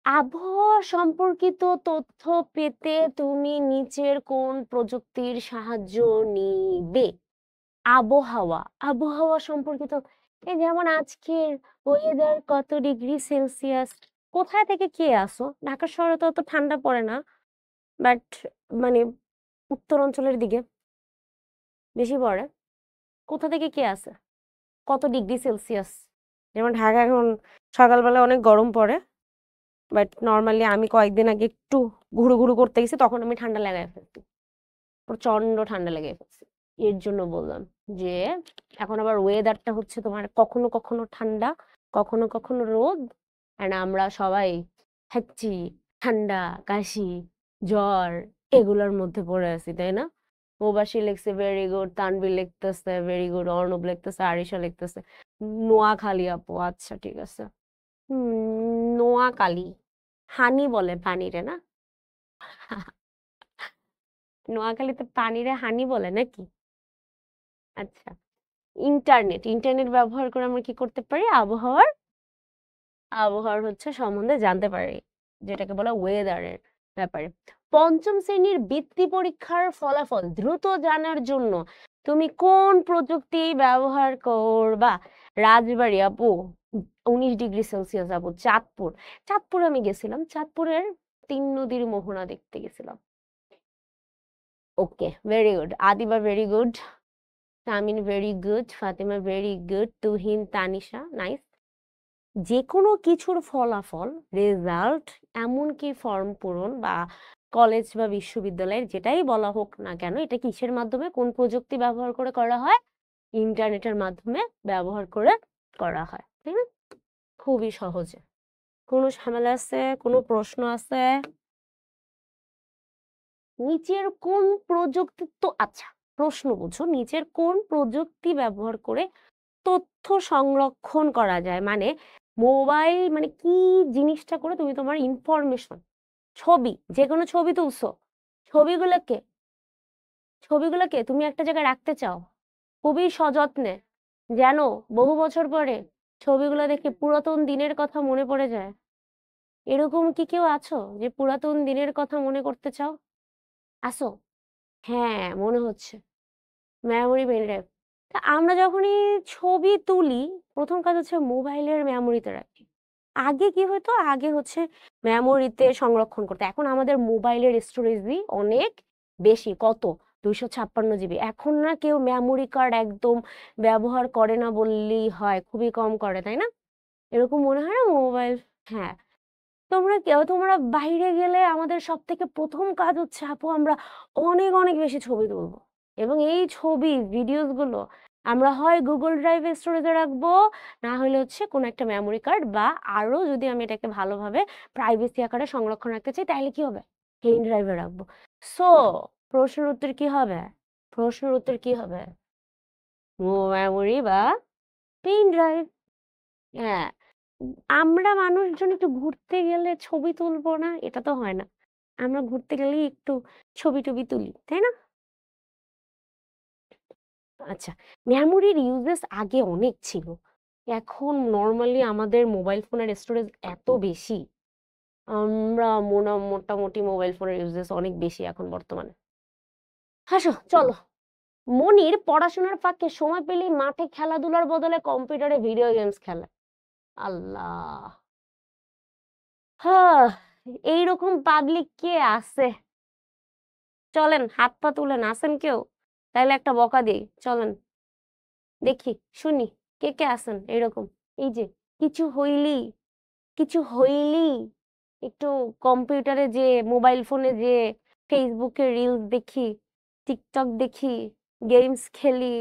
আবহাওয়া সম্পর্কিত তথ্য পেতে তুমি নিচের কোন প্রযুক্তির সাহায্য নিবে? আবহাওয়া সম্পর্কিত, এই যেমন আজকের ওয়েদার কত ডিগ্রি সেলসিয়াস, কোথায় থেকে কে আসো? ঢাকা শহরে তো অত ঠান্ডা পড়ে না, বাট মানে উত্তর অঞ্চলের দিকে বেশি পড়ে। কোথা থেকে কে আসে? কত ডিগ্রি সেলসিয়াস? যেমন ঢাকা এখন সকালবেলা অনেক গরম পড়ে, বাট নর্মালি আমি কয়েকদিন আগে একটু ঘুরু ঘুরু করতে গেছি, তখন আমি ঠান্ডা লাগাই ফেলছি, প্রচন্ড ঠান্ডা লেগে ফেলছে। এর জন্য বললাম যে এখন আবার ওয়েদারটা হচ্ছে তোমার কখনো কখনো ঠান্ডা, কখনো কখনো রোদ, অ্যান্ড আমরা সবাই হাঁচি, ঠান্ডা, কাশি, জ্বর এগুলোর মধ্যে পড়ে আছি, তাই না? প্রবাসী লিখছে ভেরি গুড, তানভীর লিখতেছে ভেরি গুড, অর্ণব লিখতেছে, আরিশা লিখতেছে নোয়াখালী আপু, আচ্ছা ঠিক আছে। নোয়াখালী, হানি বলে পানিরে না? নোয়াখালীতে পানিরে হানি বলে নাকি? আচ্ছা, ইন্টারনেট ব্যবহার করে আমরা কি করতে পারি? আবহাওয়ার হচ্ছে সম্বন্ধে জানতে পারি, যেটাকে বলা ওয়েদারের ব্যাপারে। পঞ্চম শ্রেণীর বৃত্তি পরীক্ষার ফলাফল দ্রুত জানার জন্য তুমি কোন প্রযুক্তি ব্যবহার করবা? রাজবাড়ী আপু 19 ডিগ্রি সেলসিয়াস আপু। চাঁদপুর আমি গেছিলাম, চাঁদপুরের 3 নদীর মোহনা দেখতে গেছিলাম। Okay, very good. Adiba very good, Tamin very good, Fatema very good, Tuhin, Tanisha nice. যে কোনো কিছুর ফলাফল, রেজাল্ট, এমনকি ফর্ম পূরণ বা কলেজ বা বিশ্ববিদ্যালয়ের যেটাই বলা হোক না কেন, এটা কিসের মাধ্যমে, কোন প্রযুক্তি ব্যবহার করে করা হয়? ইন্টারনেটের মাধ্যমে ব্যবহার করে করা হয়, তাই না? খুবই সহজে। কোনো ঝামেলা আছে? কোনো প্রশ্ন আছে? নিচের কোন প্রযুক্তি, তো আচ্ছা প্রশ্ন বুঝো, নিচের কোন প্রযুক্তি ব্যবহার করে তথ্য সংরক্ষণ করা যায়? মানে মোবাইল, মানে কি জিনিসটা করে তুমি তোমার ইনফরমেশন, ছবি, যে কোনো ছবি তুলছো, ছবিগুলোকে ছবিগুলোকে তুমি একটা জায়গায় রাখতে চাও খুবই সযত্নে, যেন বহু বছর পরে ছবিগুলো দেখে পুরাতন দিনের কথা মনে পড়ে যায়। এরকম কি কেউ আছো যে পুরাতন দিনের কথা মনে করতে চাও? আসো? হ্যাঁ, মনে হচ্ছে মেমোরি পেন ড্রাইভ। তা আমরা যখনই ছবি তুলি, প্রথম কাজ হচ্ছে মোবাইলের মেমোরিতে রাখি। আগে কি হতো? আগে হচ্ছে মেমোরিতে সংরক্ষণ করতো। এখন আমাদের মোবাইলের স্টোরেজই অনেক বেশি। কত? 256 জিবি। এখন না কেউ মেমোরি কার্ড একদম ব্যবহার করে না বললেই হয়। খুবই কম করে, তাই না? এরকম মনে হয় না মোবাইল? হ্যাঁ। তোমরা বাইরে গেলে আমাদের সবথেকে ১ম কাজ হচ্ছে আপু আমরা অনেক, অনেক বেশি ছবি তুলবো। এবং এই ছবি, ভিডিওস গুলো আমরা হয় Google Drive এ স্টোরেজে রাখবো, না হলে হচ্ছে কোনো একটা মেমোরি কার্ড, বা আরো যদি আমি এটাকে ভালোভাবে প্রাইভেসি আকারে সংরক্ষণ রাখতে চাই, তাহলে কি হবে? পেন ড্রাইভে রাখবো। সো প্রশ্নের উত্তর কি হবে? প্রশ্নের উত্তর কি হবে? মেমোরি বা পেন ড্রাইভ। হ্যাঁ। আমরা মানুষজন একটু ঘুরতে গেলে ছবি তুলবো না? এটা তো হয় না। আমরা ঘুরতে গেলেই একটু ছবি-টবি তুলি, তাই না? আচ্ছা, মেমোরির ইউজেস আগে অনেক ছিল। এখন নরমালি আমাদের মোবাইল ফোনের স্টোরেজ এত বেশি, আমরা মোটামুটি মোবাইল ফোনের ইউজেস অনেক বেশি এখন বর্তমানে। হাসো, চলো। মনির পড়াশোনার ফাঁকে সময় পেলেই মাঠে খেলাধুলার বদলে কম্পিউটারে ভিডিও গেমস খেলে। আল্লাহ! হাহ! এইরকম পাবলিক কে আছে? চলেন হাত পা তুলেন, আছেন কেউ? তাইলে একটা বকা দেই, চলেন দেখি, শুনি কে কে আছেন এইরকম। এই যে কিছু হইলেই কিছু হইলেই একটু কম্পিউটারে যেয়ে, মোবাইল ফোনে যেয়ে ফেসবুকে রিলস দেখি, টিকটক দেখি, গেমস খেলি,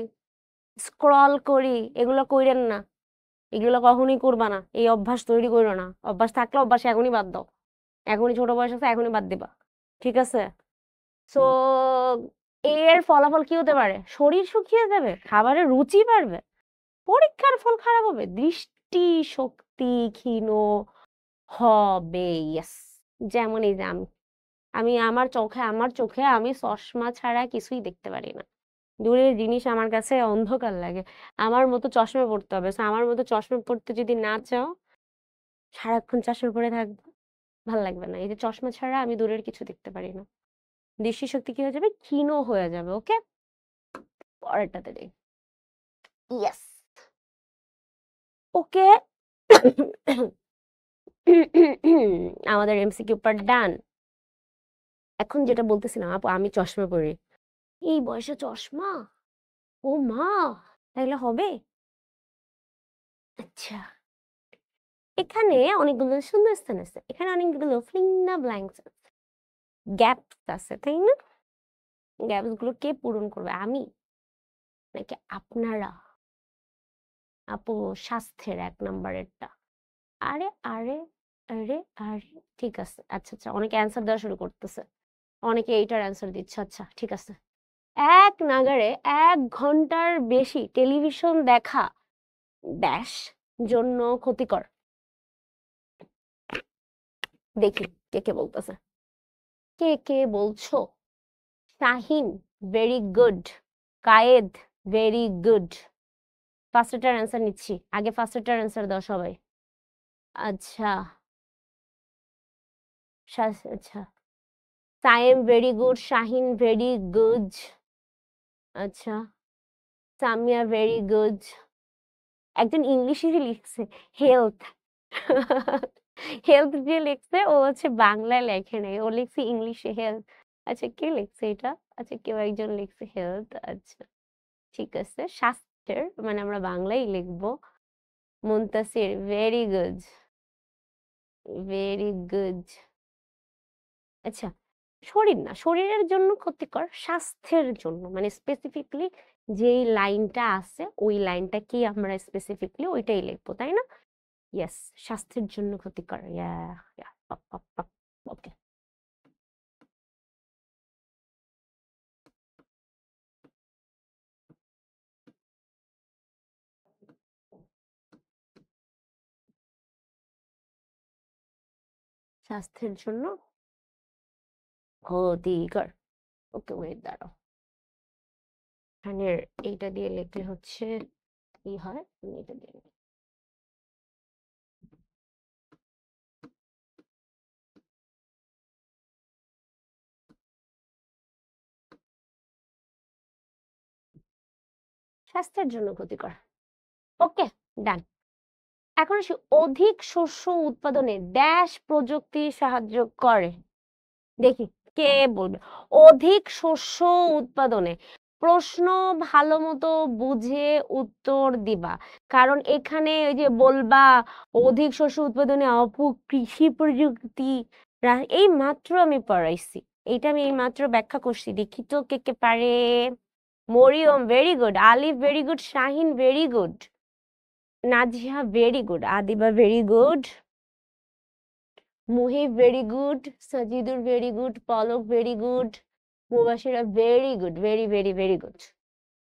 স্ক্রল করি, এগুলো কইরেন না। এগুলো কখনোই করবা না। এই অভ্যাস তৈরি কইরো না। অভ্যাস থাকলে অভ্যাস এখনই বাদ দাও। এখনই ছোট বয়স আছে, এখনই বাদ দিবা। ঠিক আছে? সো এর ফলাফল কি হতে পারে? শরীর শুকিয়ে যাবে, খাবারের রুচি বাড়বে, পরীক্ষার ফল খারাপ হবে, দৃষ্টি শক্তি ক্ষীণ হবে। ইয়েস! যেমন এই যে আমি আমার চোখে আমি চশমা ছাড়া কিছুই দেখতে পারি না। দূরের জিনিস আমার কাছে অন্ধকার লাগে। আমার মতো চশমা পড়তে হবে। সো আমার মতো চশমা পড়তে যদি না চাও, সারাক্ষণ চশমা পরে থাকবা। ভাল লাগবে না। এই যে চশমা ছাড়া আমি দূরের কিছু দেখতে পারি না। দৃষ্টিশক্তি কি হয়ে যাবে? ক্ষীণ হয়ে যাবে। ওকে? পরেরটাতে যাই। ইয়েস। ওকে। আমাদের এমসিকিউ পার্ট ডান। এখন যেটা বলতেছিলাম, আপু আমি চশমা পরি। এই বয়সে চশমা? ও মা! তাইলে হবে? আচ্ছা। এখানে অনেকগুলো শূন্যস্থান আছে। এখানে অনেকগুলো fill in the blanks আছে। গ্যাপস আছে, তাই না? গ্যাপস গুলো কে পূরণ করবে? আমি? নাকি আপনারা? আপু স্বাস্থ্যের ১ নাম্বারেরটা। আরে, আরে, আরে, আরে ঠিক আছে। আচ্ছা, আচ্ছা। অনেকে অ্যান্সার দেওয়া শুরু করতেছে। অনেকে এইটার অ্যান্সার দিচ্ছে। আচ্ছা, ঠিক আছে। এক নাগাড়ে ১ ঘন্টার বেশি টেলিভিশন দেখা ড্যাশ জন্য ক্ষতিকর। দেখি কে বলতেছে। কে বলছো? Shahin very good. Kayed very good. ফার্স্টেরটার অ্যান্সার নিচ্ছি। আগে ফার্স্টেরটার অ্যান্সার দাও সবাই। আচ্ছা। আচ্ছা। Sayem very good. Shahin very good. আচ্ছা। Samia very good. একজন ইংলিশেরই লিখছে হেলথ। হেলথ যে লিখছে ও হচ্ছে বাংলায় লেখে নাই, ও লিখছে ইংলিশে হেলথ। আচ্ছা কে লিখছে এটা? আচ্ছা কেউ একজন লিখছে হেলথ। আচ্ছা ঠিক আছে, স্বাস্থ্যের মানে আমরা বাংলায় লিখবো। Muntasir very good, very good. আচ্ছা শরীর না, শরীরের জন্য ক্ষতিকর, স্বাস্থ্যের জন্য মানে স্পেসিফিকলি যেই লাইনটা আছে ওই লাইনটা কি আমরা স্পেসিফিকলি ওইটাই লিখবো, তাই না? ইয়েস, স্বাস্থ্যের জন্য ক্ষতিকর। ওকে। স্বাস্থ্যের জন্য ক্ষতিকর। ওকে ওয়েট দাঁড়াও, এখানে এইটা দিয়ে লিখলে হচ্ছে কি হয়, এটা দিয়ে লিখি। স্বাস্থ্যের জন্য ক্ষতিকর। ওকে ডান। এখন আসি, অধিক শস্য উৎপাদনে ড্যাশ প্রযুক্তি সাহায্য করে। দেখি কে বলবে। অধিক শস্য উৎপাদনে প্রশ্ন ভালো মতো বুঝে উত্তর দিবা, কারণ এখানে ওই যে বলবা অধিক শস্য উৎপাদনে আপু কৃষি প্রযুক্তি এই মাত্র আমি পড়াইছি, এইটা আমি এই মাত্র ব্যাখ্যা করছি। দেখি তো কে পারে। Mariam very good, Alif very good, Shahin very good, Najiha very good, Adiba very good, Muhib very good, Sajidur very good, Palak very good, Mubashira very good, very good.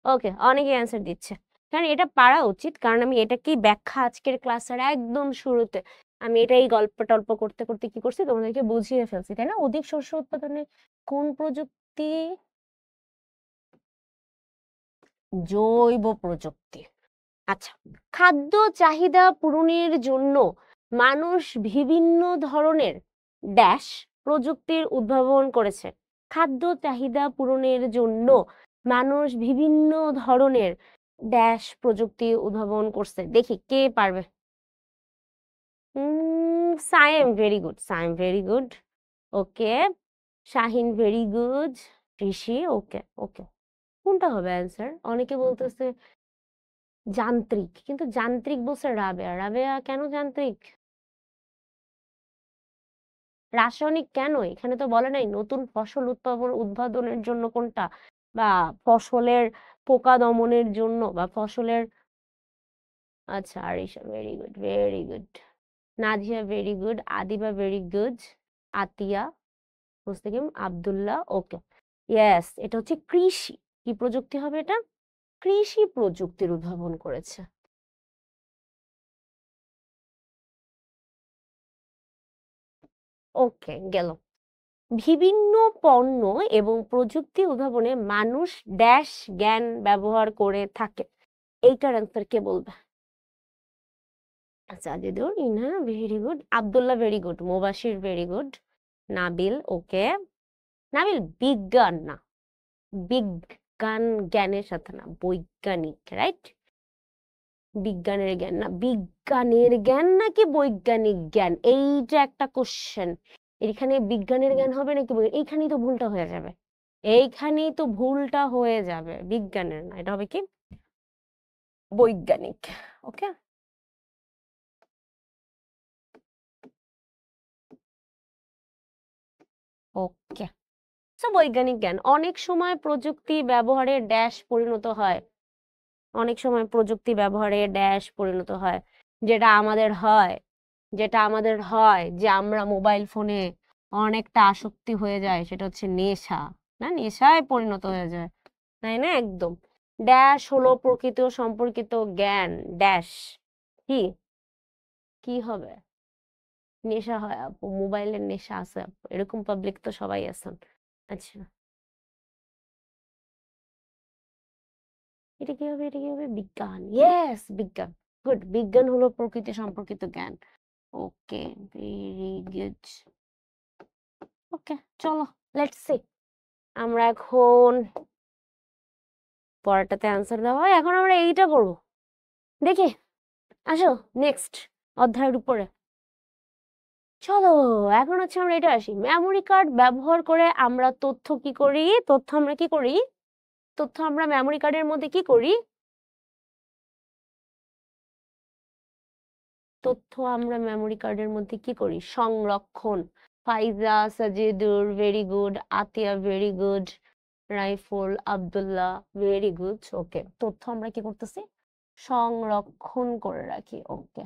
Okay অনেকে অ্যান্সার দিচ্ছে, কারণ এটা পারা উচিত, কারণ আমি এটাকেই ব্যাখ্যা আজকের ক্লাসের একদম শুরুতে আমি এটাই গল্প টল্প করতে করতে কি করছি তোমাদেরকে বুঝিয়ে ফেলছি, তাই না? অধিক শস্য উৎপাদনে কোন প্রযুক্তি? জৈব প্রযুক্তি। আচ্ছা, খাদ্য চাহিদা পূরণের জন্য মানুষ বিভিন্ন ধরনের ড্যাশ প্রযুক্তির উদ্ভাবন করেছে। খাদ্য চাহিদা পূরণের জন্য মানুষ বিভিন্ন ধরনের ড্যাশ প্রযুক্তি উদ্ভাবন করছে। দেখি কে পারবে। Sayem very good, Sayem very good. Okay, Shahin very good, Rishi okay okay. কোনটা হবে অ্যান্সার? অনেকে বলতেছে যান্ত্রিক, কিন্তু যান্ত্রিক বলছে রাবেয়া। রাবেয়া কেন যান্ত্রিক? রাসায়নিক কেন? এখানে তো বলে নাই নতুন ফসল উৎপাদনের জন্য কোনটা, বা ফসলের পোকা দমনের জন্য, বা ফসলের। আচ্ছা Arisha very good, very good. Nazia very good, Adiba very good, Atiya, Mustakim, Abdullah okay. Yes, এটা হচ্ছে কৃষি। কি প্রযুক্তি হবে এটা? কৃষি প্রযুক্তির উদ্ভাবন করেছে। ওকে গেল। বিভিন্ন পণ্য এবং প্রযুক্তি উদ্ভাবনে মানুষ ড্যাশ জ্ঞান ব্যবহার করে থাকে। এইটার অ্যান্সার কে বলবে? Sajedur, Ina very good, Abdullah very good, Mubashir very good, Nabil okay. Nabil বিজ্ঞান না, বিজ্ঞান জ্ঞানের সাথে না, বৈজ্ঞানিক, রাইট? বিজ্ঞানের জ্ঞান না, বিজ্ঞানের জ্ঞান নাকি বৈজ্ঞানিক জ্ঞান, এইটা একটা কোশ্চেন। এখানে বিজ্ঞানের জ্ঞান হবে নাকি এইখানেই তো ভুলটা হয়ে যাবে, এইখানেই তো ভুলটা হয়ে যাবে, বিজ্ঞানের না, এটা হবে কি বৈজ্ঞানিক। ওকে, ওকে। তো বৈজ্ঞানিক জ্ঞান অনেক সময় প্রযুক্তি ব্যবহারে ড্যাশ পরিণত হয়, অনেক সময় প্রযুক্তি ব্যবহারে ড্যাশ পরিণত হয়, যেটা আমাদের হয়, যেটা আমাদের হয় যে আমরা মোবাইল ফোনে অনেকটা আসক্তি হয়ে যায়, সেটা হচ্ছে নেশা, না নেশায় পরিণত হয়ে যায়, তাই না? একদম। ড্যাশ হলো প্রকৃত সম্পর্কিত জ্ঞান, ড্যাশ কি কি হবে? নেশা হয় আপু, মোবাইলের নেশা আছে আপু, এরকম পাবলিক তো সবাই আছেন। আচ্ছা, এটা কি হবে? এটা কি হবে? বিজ্ঞান, ইয়েস বিজ্ঞান, গুড। বিজ্ঞান হলো প্রকৃতি সম্পর্কিত জ্ঞান। ওকে, ভেরি গুড। ওকে, চলো লেটস সি। আমরা এখন পরেরটাতে আনসার দেওয়া হয়, এখন আমরা এইটা করবো, দেখি। আসো নেক্সট অধ্যায়ের উপরে চলো। এখন হচ্ছে আমরা এটা আসি, মেমোরি কার্ড ব্যবহার করে আমরা তথ্য কি করি, তথ্য আমরা কি করি, তথ্য আমরা মেমোরি কার্ডের মধ্যে কি করি, তথ্য আমরা মেমোরি কার্ডের মধ্যে কি করি, সংরক্ষণ। Faiza, Sajedur very good, Atiya very good, Raiful, Abdullah very good. Okay, তথ্য আমরা কি করতেছি, সংরক্ষণ করে রাখি। ওকে,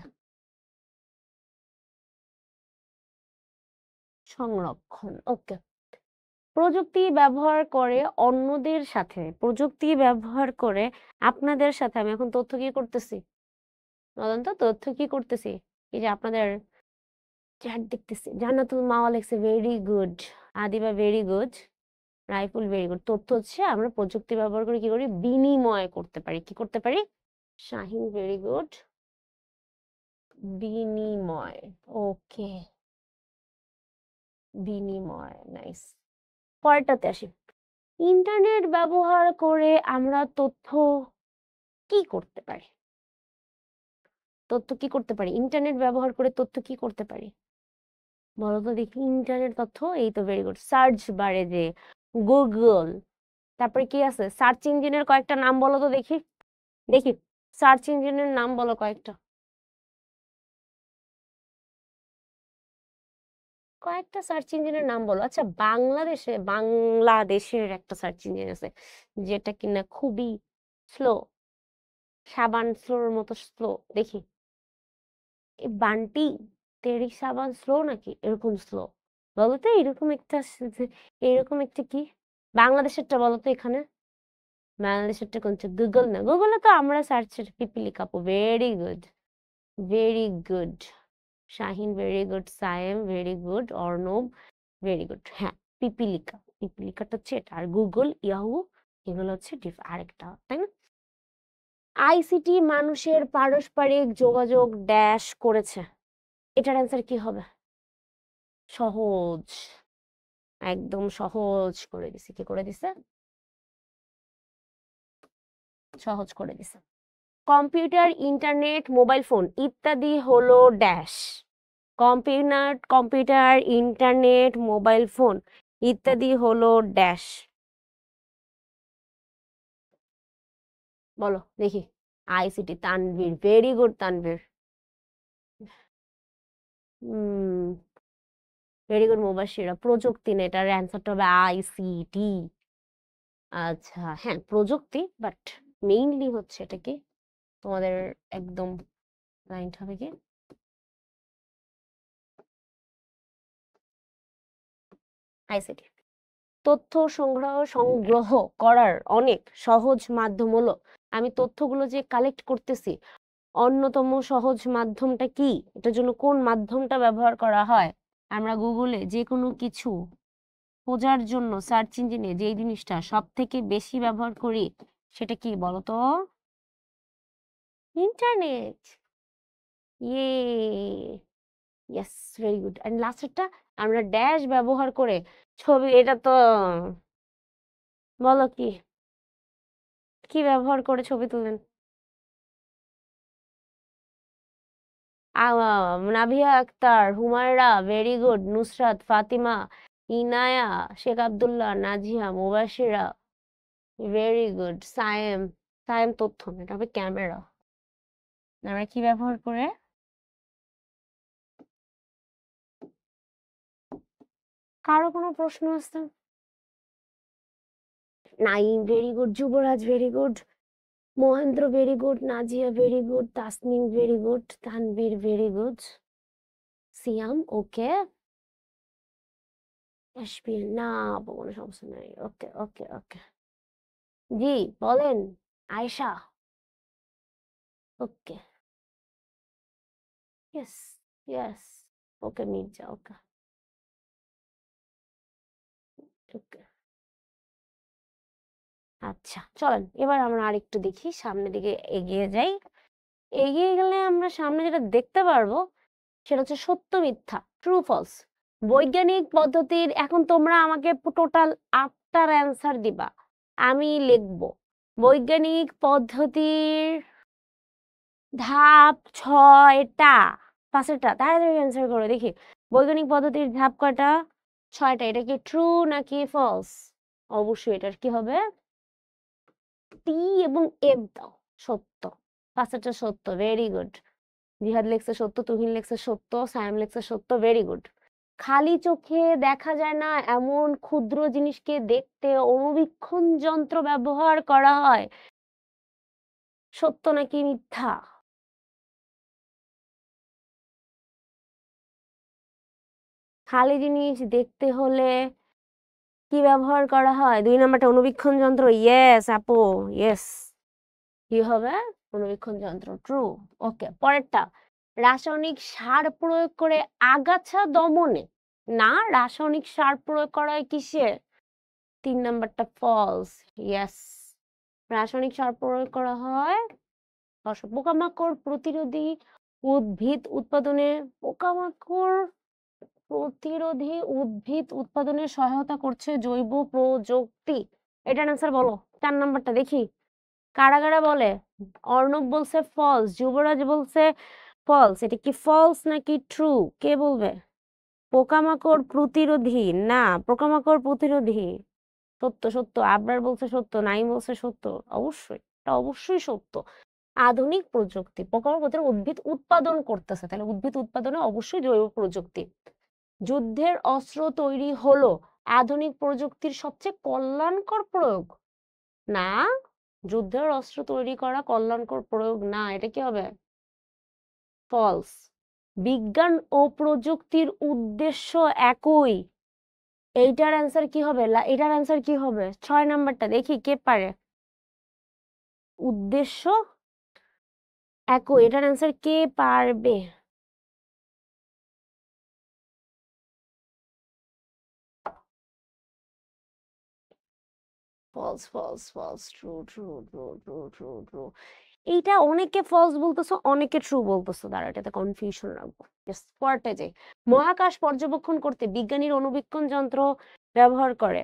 সংরক্ষণ। ওকে, প্রযুক্তি ব্যবহার করে অন্যদের সাথে, প্রযুক্তি ব্যবহার করে আপনাদের সাথে আমি এখন তথ্য কি করতেছি বলেন তো, তথ্য কি করতেছি, এই যে আপনাদের চ্যাট দেখতেছি। জান্নাতুল মাওয়া লেখছে very good, Adiba very good, Raiful very good. তথ্য হচ্ছে আমরা প্রযুক্তি ব্যবহার করে কি করি, বিনিময় করতে পারি, কি করতে পারি? শাহিন ভেরি গুড, বিনিময়। ওকে, বিনিময়, নাইস। পরেরটাতে আসি, ইন্টারনেট ব্যবহার করে আমরা তথ্য কি করতে পারি, তথ্য কি করতে পারি, ইন্টারনেট ব্যবহার করে তথ্য কি করতে পারি বলো তো দেখি। ইন্টারনেট তথ্য, এই তো ভেরি গুড, সার্চ বারে যে গুগল, তারপরে কি আছে, সার্চ ইঞ্জিনের কয়েকটা নাম বলো তো দেখি, দেখি সার্চ ইঞ্জিনের নাম বলো কয়েকটা, কয়েকটা সার্চ ইঞ্জিনের নাম বলো। আচ্ছা, বাংলাদেশের একটা সার্চ ইঞ্জিন আছে যেটা কিনা খুবই স্লো, সাবান স্লোর মতো স্লো, দেখি এই বান্টি তেরি সাবান স্লো নাকি এরকম স্লো, বলো তো এরকম একটা এরকম একটা কি, বাংলাদেশেরটা বলো তো এখানে, বাংলাদেশেরটা কোনটা, গুগল না, গুগলে তো আমরা সার্চের পিপিলিকা আপু, very good, very good, Shahin very good, Sayem very good, Arnab very good. হ্যাঁ, পিপিলিকা, পিপিলিকাটা হচ্ছে এটা, আর গুগল, ইয়াহু এগুলো হচ্ছে আরেকটা, তাই না? আইসিটি মানুষের পারস্পরিক যোগাযোগ ড্যাশ করেছে, এটার অ্যান্সার কি হবে? সহজ, একদম সহজ করে দিছে, কি করে দিছে, সহজ করে দিছে। কম্পিউটার, ইন্টারনেট, মোবাইল ফোন ইত্যাদি হলো dash, computer, internet, mobile phone ইত্যাদি হলো ড্যাশ, বলো দেখি। ICT, Tanvir very good, Tanvir very good, Mubashira. প্রযুক্তি না, এটার অ্যান্সারটা হবে আইসিটি। আচ্ছা হ্যাঁ, প্রযুক্তি, বাট মেইনলি হচ্ছে এটা কি তোমাদের একদম লাইনটা হবে কি, আইসিটি। তথ্য সংগ্রহ করার অনেক সহজ মাধ্যম হলো, আমি তথ্যগুলো যে কালেক্ট করতেছি, অন্যতম সহজ মাধ্যমটা কি, এটার জন্য কোন মাধ্যমটা ব্যবহার করা হয়? আমরা গুগলে যে কোনো কিছু খোঁজার জন্য সার্চ ইঞ্জিনে যে জিনিসটা সব থেকে বেশি ব্যবহার করি সেটা কি বলতো? ইন্টারনেট। ইয়ে ইয়েস ভেরি গুড এন্ড লাস্টেরটা আমরা ড্যাশ ব্যবহার করে ছবি এটা তো বলো কি কি ব্যবহার করে ছবি তুলেন Navia Akter Humaira very good Nusrat Fatima Inaya Sheikh Abdullah Nazia Mubashira very good Sayem Sayem তথ্য না, এটা হবে ক্যামেরা আমরা কি ব্যবহার করে কারো কোনো প্রশ্ন আছে Naim very good Yuvraj very good Mahendra very good Nazia very good Tasnim very good Tanvir very good Siam okay Kashmir না আপু, কোনো সমস্যা নাই ওকে ওকে ওকে জি বলেন Ayesha okay yes yes okay Mirza okay okay আচ্ছা চলেন এবার আমরা আরেকটু দেখি সামনের দিকে এগিয়ে যাই এগিয়ে গেলে আমরা সামনে যেটা দেখতে পারবো সেটা হচ্ছে সত্য মিথ্যা ট্রু ফলস বৈজ্ঞানিক পদ্ধতির এখন তোমরা আমাকে টোটাল 8টার অ্যান্সার দিবা আমি লিখব বৈজ্ঞানিক পদ্ধতির ধাপ 6টা 5টা তাড়াতাড়ি অ্যান্সার করো দেখি বৈজ্ঞানিক পদ্ধতির ধাপ কয়টা 6টা এটা কি ট্রু নাকি ফলস অবশ্যই এটার কি হবে টি এবং এফ দাও সত্য 5টা সত্য ভেরি গুড জিহাদ লেখছে সত্য তুহিন লেখছে সত্য সায়াম লেখছে সত্য ভেরি গুড খালি চোখে দেখা যায় না এমন ক্ষুদ্র জিনিসকে দেখতে অণুবীক্ষণ যন্ত্র ব্যবহার করা হয় সত্য নাকি মিথ্যা খালি জিনিস দেখতে হলে কি ব্যবহার করা হয় 2 নাম্বারটা অণুবীক্ষণ যন্ত্র ইয়েস আপু ইয়েস কি হবে অণুবীক্ষণ যন্ত্র ট্রু ওকে পরেরটা রাসায়নিক সার প্রয়োগ করে আগাছা দমনে না রাসায়নিক সার প্রয়োগ করা হয় কিসে 3 নাম্বারটা ফলস ইয়েস রাসায়নিক সার প্রয়োগ করা হয় পোকামাকড় প্রতিরোধী উদ্ভিদ উৎপাদনে পোকামাকড় প্রতিরোধী উদ্ভিদ উৎপাদনে সহায়তা করছে জৈব প্রযুক্তি এটার অ্যান্সার বলো 4 নাম্বারটা দেখি কারা কারা বলে অর্ণব বলছে ফলস যুবরাজ বলছে ফলস এটা কি ফলস নাকি ট্রু কে বলবে পোকামাকড় প্রতিরোধী না পোকামাকড় প্রতিরোধী সত্য সত্য আবরার বলছে সত্য নাইম বলছে সত্য অবশ্যই এটা অবশ্যই সত্য আধুনিক প্রযুক্তি পোকামাকড় উদ্ভিদ উৎপাদন করতেছে তাহলে উদ্ভিদ উৎপাদনে অবশ্যই জৈব প্রযুক্তি যুদ্ধের অস্ত্র তৈরি হলো আধুনিক প্রযুক্তির সবচেয়ে কল্যাণকর প্রয়োগ না যুদ্ধের অস্ত্র তৈরি করা কল্যাণকর প্রয়োগ না এটা কি হবে ফলস বিজ্ঞান ও প্রযুক্তির উদ্দেশ্য একই এইটার অ্যান্সার কি হবে এটার অ্যান্সার কি হবে 6 নাম্বারটা দেখি কে পারে উদ্দেশ্য একই এটার অ্যান্সার কে পারবে false false false true true true true true true এইটা অনেকে ফলস বলতেছো অনেকে ট্রু বলতেছো দাঁড়া এটাতে কনফিউশন রাখবো পরেরটা যাই মহাকাশ পর্যবেক্ষণ করতে বিজ্ঞানীর অণুবীক্ষণ যন্ত্র ব্যবহার করে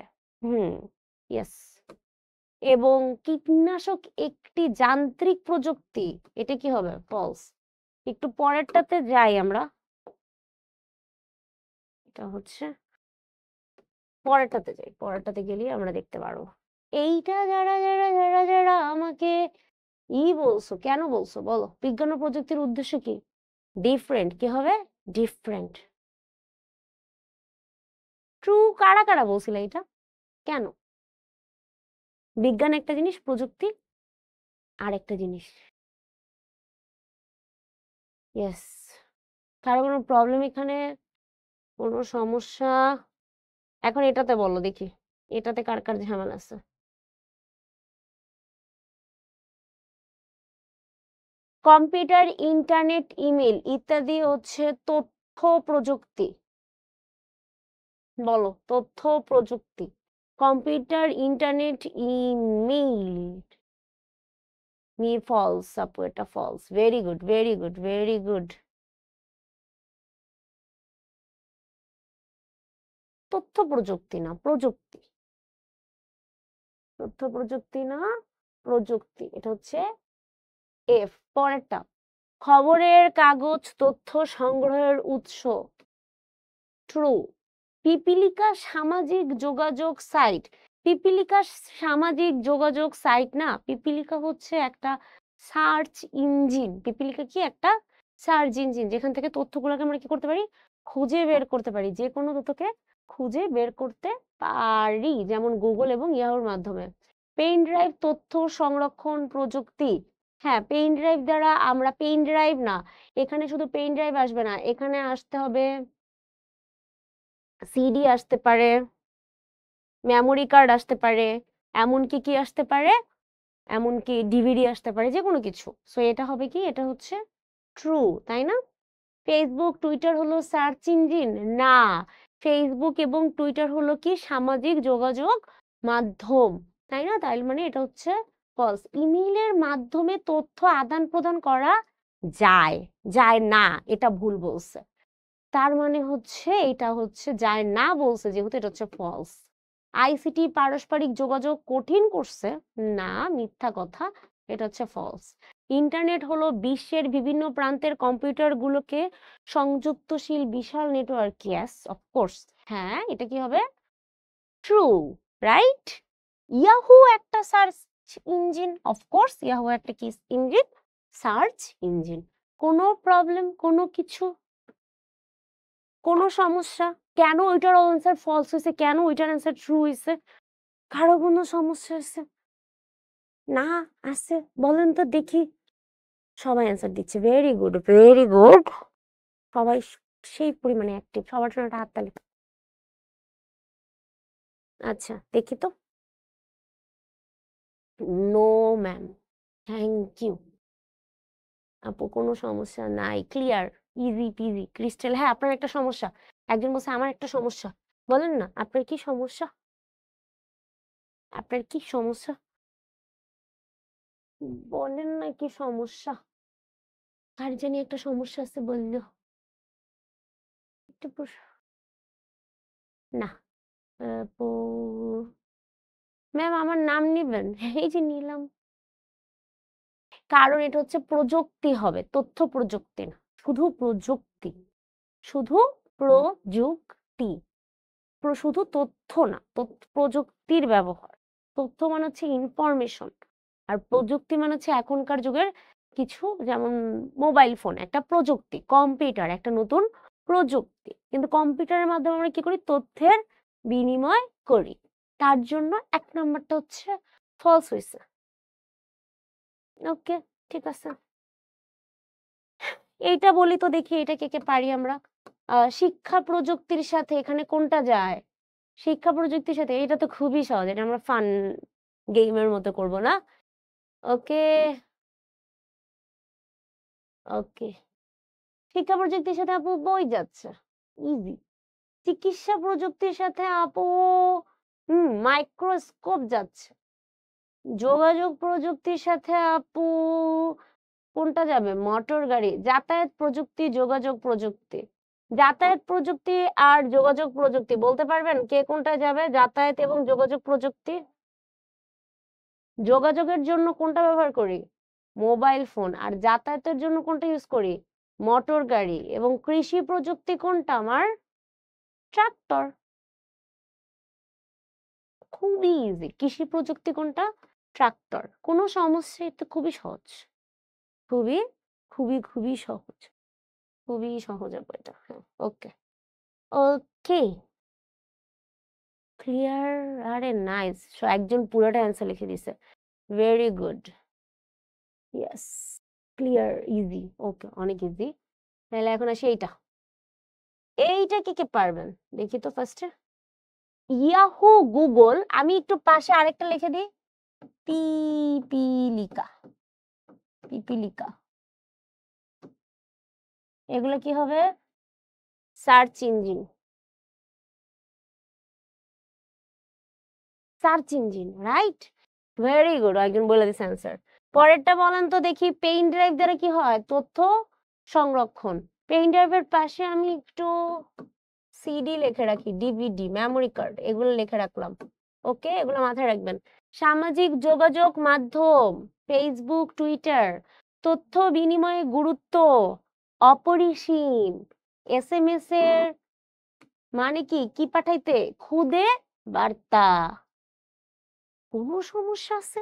ইয়েস এবং কীটনাশক একটি যান্ত্রিক প্রযুক্তি এটা কি হবে ফলস একটু পরেরটাতে যাই আমরা এটা হচ্ছে পরেরটাতে যাই পরেরটাতে গেলে আমরা দেখতে পারবো এইটা যারা যারা যারা যারা আমাকে বলছো কেন বলছো বলো বিজ্ঞান ও প্রযুক্তির উদ্দেশ্য কি ডিফারেন্ট কি হবে ডিফারেন্ট ট্রু কারা কারা বলছিল এটা কেন বিজ্ঞান একটা জিনিস প্রযুক্তি আর একটা জিনিস ইয়েস কারো কোনো প্রবলেম এখানে কোনো সমস্যা এখন এটাতে বলো দেখি এটাতে কার কার ঝামেলা আছে কম্পিউটার ইন্টারনেট ইমেল ইত্যাদি হচ্ছে তথ্য প্রযুক্তি বলো তথ্য প্রযুক্তি কম্পিউটার ইন্টারনেট ইমেল ফলস আপু এটা false very good very good very good তথ্য প্রযুক্তি না, প্রযুক্তি। তথ্য প্রযুক্তি না, প্রযুক্তি। এটা হচ্ছে এফ। পরেরটা, খবরের কাগজ তথ্য সংগ্রহের উৎস। ট্রু। পিপিলিকা সামাজিক যোগাযোগ সাইট। পিপিলিকা সামাজিক যোগাযোগ সাইট না, পিপিলিকা হচ্ছে একটা সার্চ ইঞ্জিন। পিপিলিকা কি একটা সার্চ ইঞ্জিন, যেখান থেকে তথ্যগুলোকে আমরা কি করতে পারি, খুঁজে বের করতে পারি, যে কোনো তথ্যকে খুঁজে বের করতে পারি, যেমন গুগল এবং ইয়াহুর মাধ্যমে। পেন ড্রাইভ তথ্য সংরক্ষণ প্রযুক্তি। হ্যাঁ, পেন ড্রাইভ দ্বারা আমরা, পেন ড্রাইভ না, এখানে শুধু পেন ড্রাইভ আসবে না, এখানে আসতে হবে সিডি, আসতে পারে মেমোরি কার্ড, আসতে পারে এমনকি কি আসতে পারে, এমনকি ডিভিডি আসতে পারে, যে কোনো কিছু। সো এটা হবে কি, এটা হচ্ছে ট্রু, তাই না? ফেসবুক টুইটার হলো সার্চ ইঞ্জিন না, ফেসবুক এবং টুইটার হলো কি সামাজিক যোগাযোগ মাধ্যম, তাই না? তাই মানে এটা হচ্ছে ফলস। ইমেইলের মাধ্যমে তথ্য আদান প্রদান করা যায়, যায় না, এটা ভুল বলছে। তার মানে হচ্ছে এটা হচ্ছে যায় না বলছে, যেহেতু এটা হচ্ছে ফলস। আইসিটি পারস্পরিক যোগাযোগ কঠিন করছে না, মিথ্যা কথা, এটা হচ্ছে ফলস। ইন্টারনেট হলো বিশ্বের বিভিন্ন প্রান্তের কম্পিউটারগুলোকে সংযুক্তশীল বিশাল নেটওয়ার্ক। ইয়েস, অফকোর্স, হ্যাঁ, এটা কি হবে, ট্রু, রাইট? ইয়াহু একটা সার্চ ইঞ্জিন, অফকোর্স ইয়াহু একটা কি ইঞ্জিন, সার্চ ইঞ্জিন। কোনো প্রবলেম, কোনো কিছু, কোনো সমস্যা? কেন ওইটার অ্যান্সার ফলস হয়েছে, কেন ওইটার অ্যান্সার ট্রু হয়েছে? কারো কোনো সমস্যা হয়েছে না? আছে, বলেন তো দেখি। সবাই অ্যান্সার দিচ্ছে, ভেরি গুড, ভেরি গুড। সবাই সেই পরিমাণে অ্যাক্টিভ, সবার জন্য একটা হাততালি। আচ্ছা, দেখি তো। নো ম্যাম, থ্যাংক ইউ আপু, কোনো সমস্যা নাই, ক্লিয়ার, ইজি পিজি, ক্রিস্টাল। হ্যাঁ, আপনার একটা সমস্যা, একজন বলছে আমার একটা সমস্যা। বলেন না আপনার কি সমস্যা, আপনার কি সমস্যা, বলেন না কি সমস্যা। কার জানি একটা সমস্যা আছে বললো, একটু না। আপু, ম্যাম আমার নাম নিবেন? এই যে নিলাম। কারণ এটা হচ্ছে প্রযুক্তি হবে, তথ্য প্রযুক্তি না, শুধু প্রযুক্তি, শুধু প্রযুক্তি, শুধু তথ্য না, প্রযুক্তির ব্যবহার। তথ্য মানে হচ্ছে ইনফরমেশন, আর প্রযুক্তি মানে হচ্ছে এখনকার যুগের কিছু, যেমন মোবাইল ফোন একটা প্রযুক্তি, কম্পিউটার একটা নতুন প্রযুক্তি, কিন্তু কম্পিউটারের মাধ্যমে আমরা কি করি, তথ্যের বিনিময় করি। তার জন্য এক নাম্বারটা হচ্ছে ফলস হয়েছে। ওকে, ঠিক আছে। এইটা বলি তো দেখি, এটা কে কে পারি আমরা। শিক্ষা প্রযুক্তির সাথে এখানে কোনটা যায়? শিক্ষা প্রযুক্তির সাথে, এটা তো খুবই সহজ, এটা আমরা ফান গেমের মতো করব না? ওকে, ওকে। শিক্ষা প্রযুক্তির সাথে আপু বই যাচ্ছে, ইজি। চিকিৎসা প্রযুক্তির সাথে আপু মাইক্রোস্কোপ যাচ্ছে। যোগাযোগ প্রযুক্তির সাথে আপু কোনটা যাবে, মোটর গাড়ি। যাতায়াত প্রযুক্তি, যোগাযোগ প্রযুক্তি, যাতায়াত প্রযুক্তি আর যোগাযোগ প্রযুক্তি, বলতে পারবেন কে কোনটা যাবে, যাতায়াত এবং যোগাযোগ প্রযুক্তি? যোগাযোগের জন্য কোনটা ব্যবহার করি, মোবাইল ফোন, আর যাতায়াতের জন্য কোনটা ইউজ করি, মোটর গাড়ি। এবং কৃষি প্রযুক্তি কোনটা আমার, ট্রাক্টর। খুবই ইজি, কৃষি প্রযুক্তি কোনটা, ট্রাক্টর। কোনো সমস্যা, এটা খুবই সহজ, খুবই খুবই খুবই সহজ, খুবই সহজ আপু এটা। হ্যাঁ, ওকে, ওকে, ক্লিয়ার। আরে নাইস, একজন পুরোটা অ্যান্সার লিখে দিছে, very good. Yes, clear, easy, okay, অনেক ইজি। তাহলে এখন আসি এইটা, এইটা কি কে পারবেন দেখি তো ফার্স্টে। ইয়াহু, গুগল, আমি একটু পাশে আরেকটা লিখে দিই, পিপিলিকা, পিপিলিকা, এগুলো কি হবে, search engine, search engine, right, very good, একজন বলে দিছে অ্যান্সার। পরেরটা বলেন তো দেখি, পেইন ড্রাইভ দ্বারা কি হয়, তথ্য সংরক্ষণ। পেইন ড্রাইভের পাশে আমি একটু সিডি লিখে রাখি, ডিভিডি, মেমোরি কার্ড, এগুলো লিখে রাখলাম। ওকে, এগুলো মাথায় রাখবেন। সামাজিক যোগাযোগ মাধ্যম, ফেসবুক, টুইটার, তথ্য বিনিময়ে গুরুত্ব অপরিসীম। এসএমএস এর মানে কি পাঠাইতে? খুদে বার্তা। কোনো সমস্যা আছে?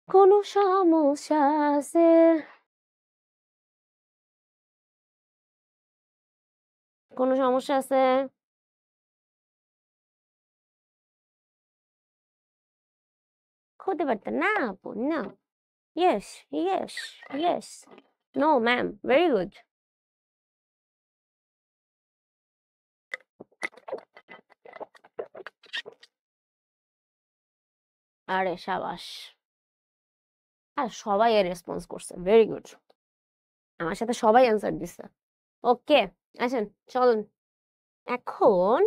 কোনো সমস্যা আছে? কোনো সমস্যা আছে? খুদে বার্তা না আপু, না। Yes, yes, yes. No, ma'am. Very good. আরে সাবাস। আর সবাই এর রেসপন্স করছে। Very good. আমার সাথে সবাই অ্যান্সার দিছে। ওকে, আসেন চলুন। এখন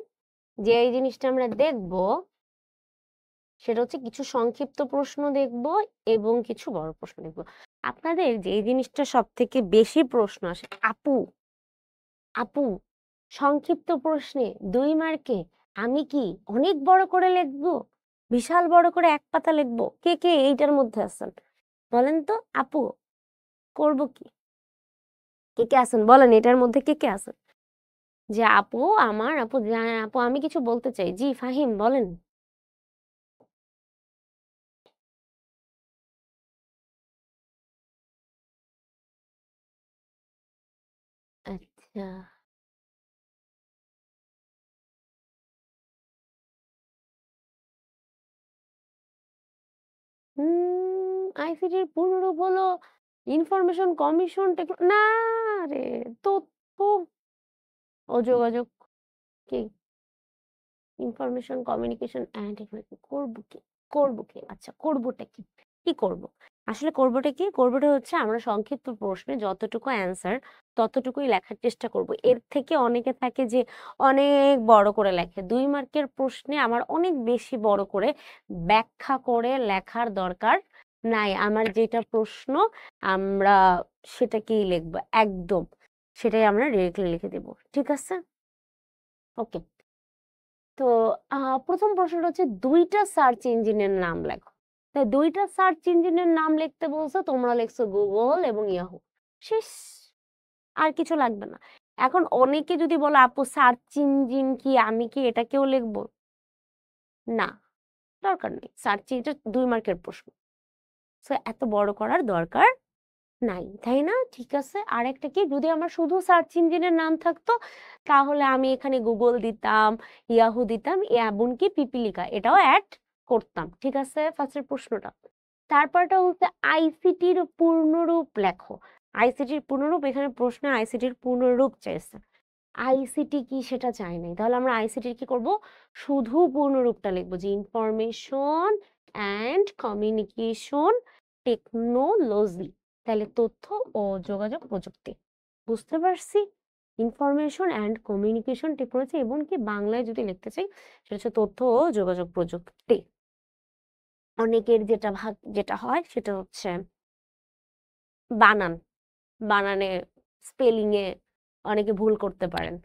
যে এই জিনিসটা আমরা দেখব সেটা হচ্ছে কিছু সংক্ষিপ্ত প্রশ্ন দেখব এবং কিছু বড় প্রশ্ন দেখব। আপনাদের যে এই জিনিসটা সব থেকে বেশি প্রশ্ন আসে, আপু সংক্ষিপ্ত প্রশ্নে 2 মার্কে আমি কি অনেক বড় করে লিখবো, বিশাল বড় করে 1 পাতা লিখবো? কে কে এইটার মধ্যে আছেন বলেন তো? আপু করব কি? কে কে আছেন বলেন, এটার মধ্যে কে কে আছেন যে আপু আপু আমি কিছু বলতে চাই? জি ফাহিম বলেন। আচ্ছা, আইসিটির পূর্ণরূপ হলো ইনফরমেশন কমিশন না রে, তথ্য ও যোগাযোগ কি, ইনফরমেশন কমিউনিকেশন অ্যান্ড টেকনোলজি। করবো কি? আচ্ছা, করবোটা কি? কি করব? আসলে করবোটা কি? করবোটা হচ্ছে আমরা সংক্ষিপ্ত প্রশ্নে যতটুকু অ্যান্সার ততটুকুই লেখার চেষ্টা করব। এর থেকে অনেকে থাকে যে অনেক বড় করে লেখে। 2 মার্কের প্রশ্নে আমার অনেক বেশি বড় করে ব্যাখ্যা করে লেখার দরকার নাই। আমার যেটা প্রশ্ন আমরা সেটাকেই লিখব একদম। সেটাই আমরা ডিরেক্টলি লিখে দেব। ঠিক আছে? ওকে। তো প্রথম প্রশ্নটা হচ্ছে 2 টা সার্চ ইঞ্জিনের নাম লেখো। তাই 2 টা সার্চ ইঞ্জিনের নাম লিখতে বলছে, তোমরা লিখছো গুগল এবং ইয়াহু। শেষ। আর কিছু লাগবে না। এখন অনেকে যদি বলে আপু সার্চ ইঞ্জিন কি, আমি কি এটাকেও লিখবো? না, দরকার নেই। সার্চ ইঞ্জিন 2 মার্কের প্রশ্ন। সো এত বড় করার দরকার নাই, তাই না? ঠিক আছে। আরেকটা কি, যদি আমার শুধু সার্চ ইঞ্জিনের নাম থাকতো তাহলে আমি এখানে গুগল দিতাম, ইয়াহু দিতাম, এমনকি পিপিলিকা এটাও অ্যাড করতাম। ঠিক আছে, ফার্স্টের প্রশ্নটা। তারপরটা হচ্ছে আইসিটির পূর্ণরূপ লেখো। আইসিটির পূর্ণরূপ, এখানে প্রশ্নে আইসিটির পূর্ণরূপ চাইছে। আইসিটি কি সেটা চাই নাই, তাহলে আমরা আইসিটির কি করব? শুধু পূর্ণরূপটা লিখবো যে ইনফরমেশন অ্যান্ড কমিউনিকেশন টেকনোলজি। তাহলে তথ্য ও যোগাযোগ প্রযুক্তি। বুঝতে পারছি? ইনফরমেশন অ্যান্ড কমিউনিকেশন টেকনোলজি, এবং কি বাংলায় যদি লিখতে চাই সেটা হচ্ছে তথ্য ও যোগাযোগ প্রযুক্তি। অনেকের যেটা হয় সেটা হচ্ছে বানানে স্পেলিং এ অনেকে ভুল করতে পারেন।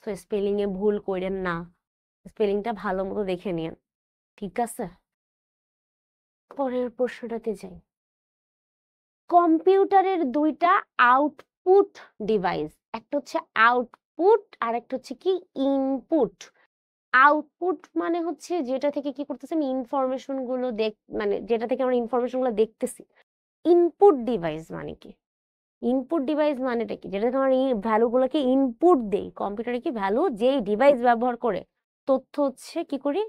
তো স্পেলিং এ ভুল কইরেন না, স্পেলিংটা ভালো মতো দেখে নিন। ঠিক আছে, পরের প্রশ্নটাতে যাই। কম্পিউটারের 2টা আউটপুট ডিভাইস, একটা হচ্ছে আউটপুট আর একটা হচ্ছে কি ইনপুট। আউটপুট মানে হচ্ছে যেটা থেকে কি করতেছে, আমি ইনফরমেশন গুলো মানে যেটা থেকে আমরা ইনফরমেশন গুলো দেখতেছি। ইনপুট ডিভাইস মানে কি? ইনপুট ডিভাইস মানেটা কি? যেটা তোমার এই ভ্যালু গুলোকে ইনপুট দেই। কম্পিউটারে কি ভ্যালু যেই ডিভাইস ব্যবহার করে তথ্য হচ্ছে কি করি,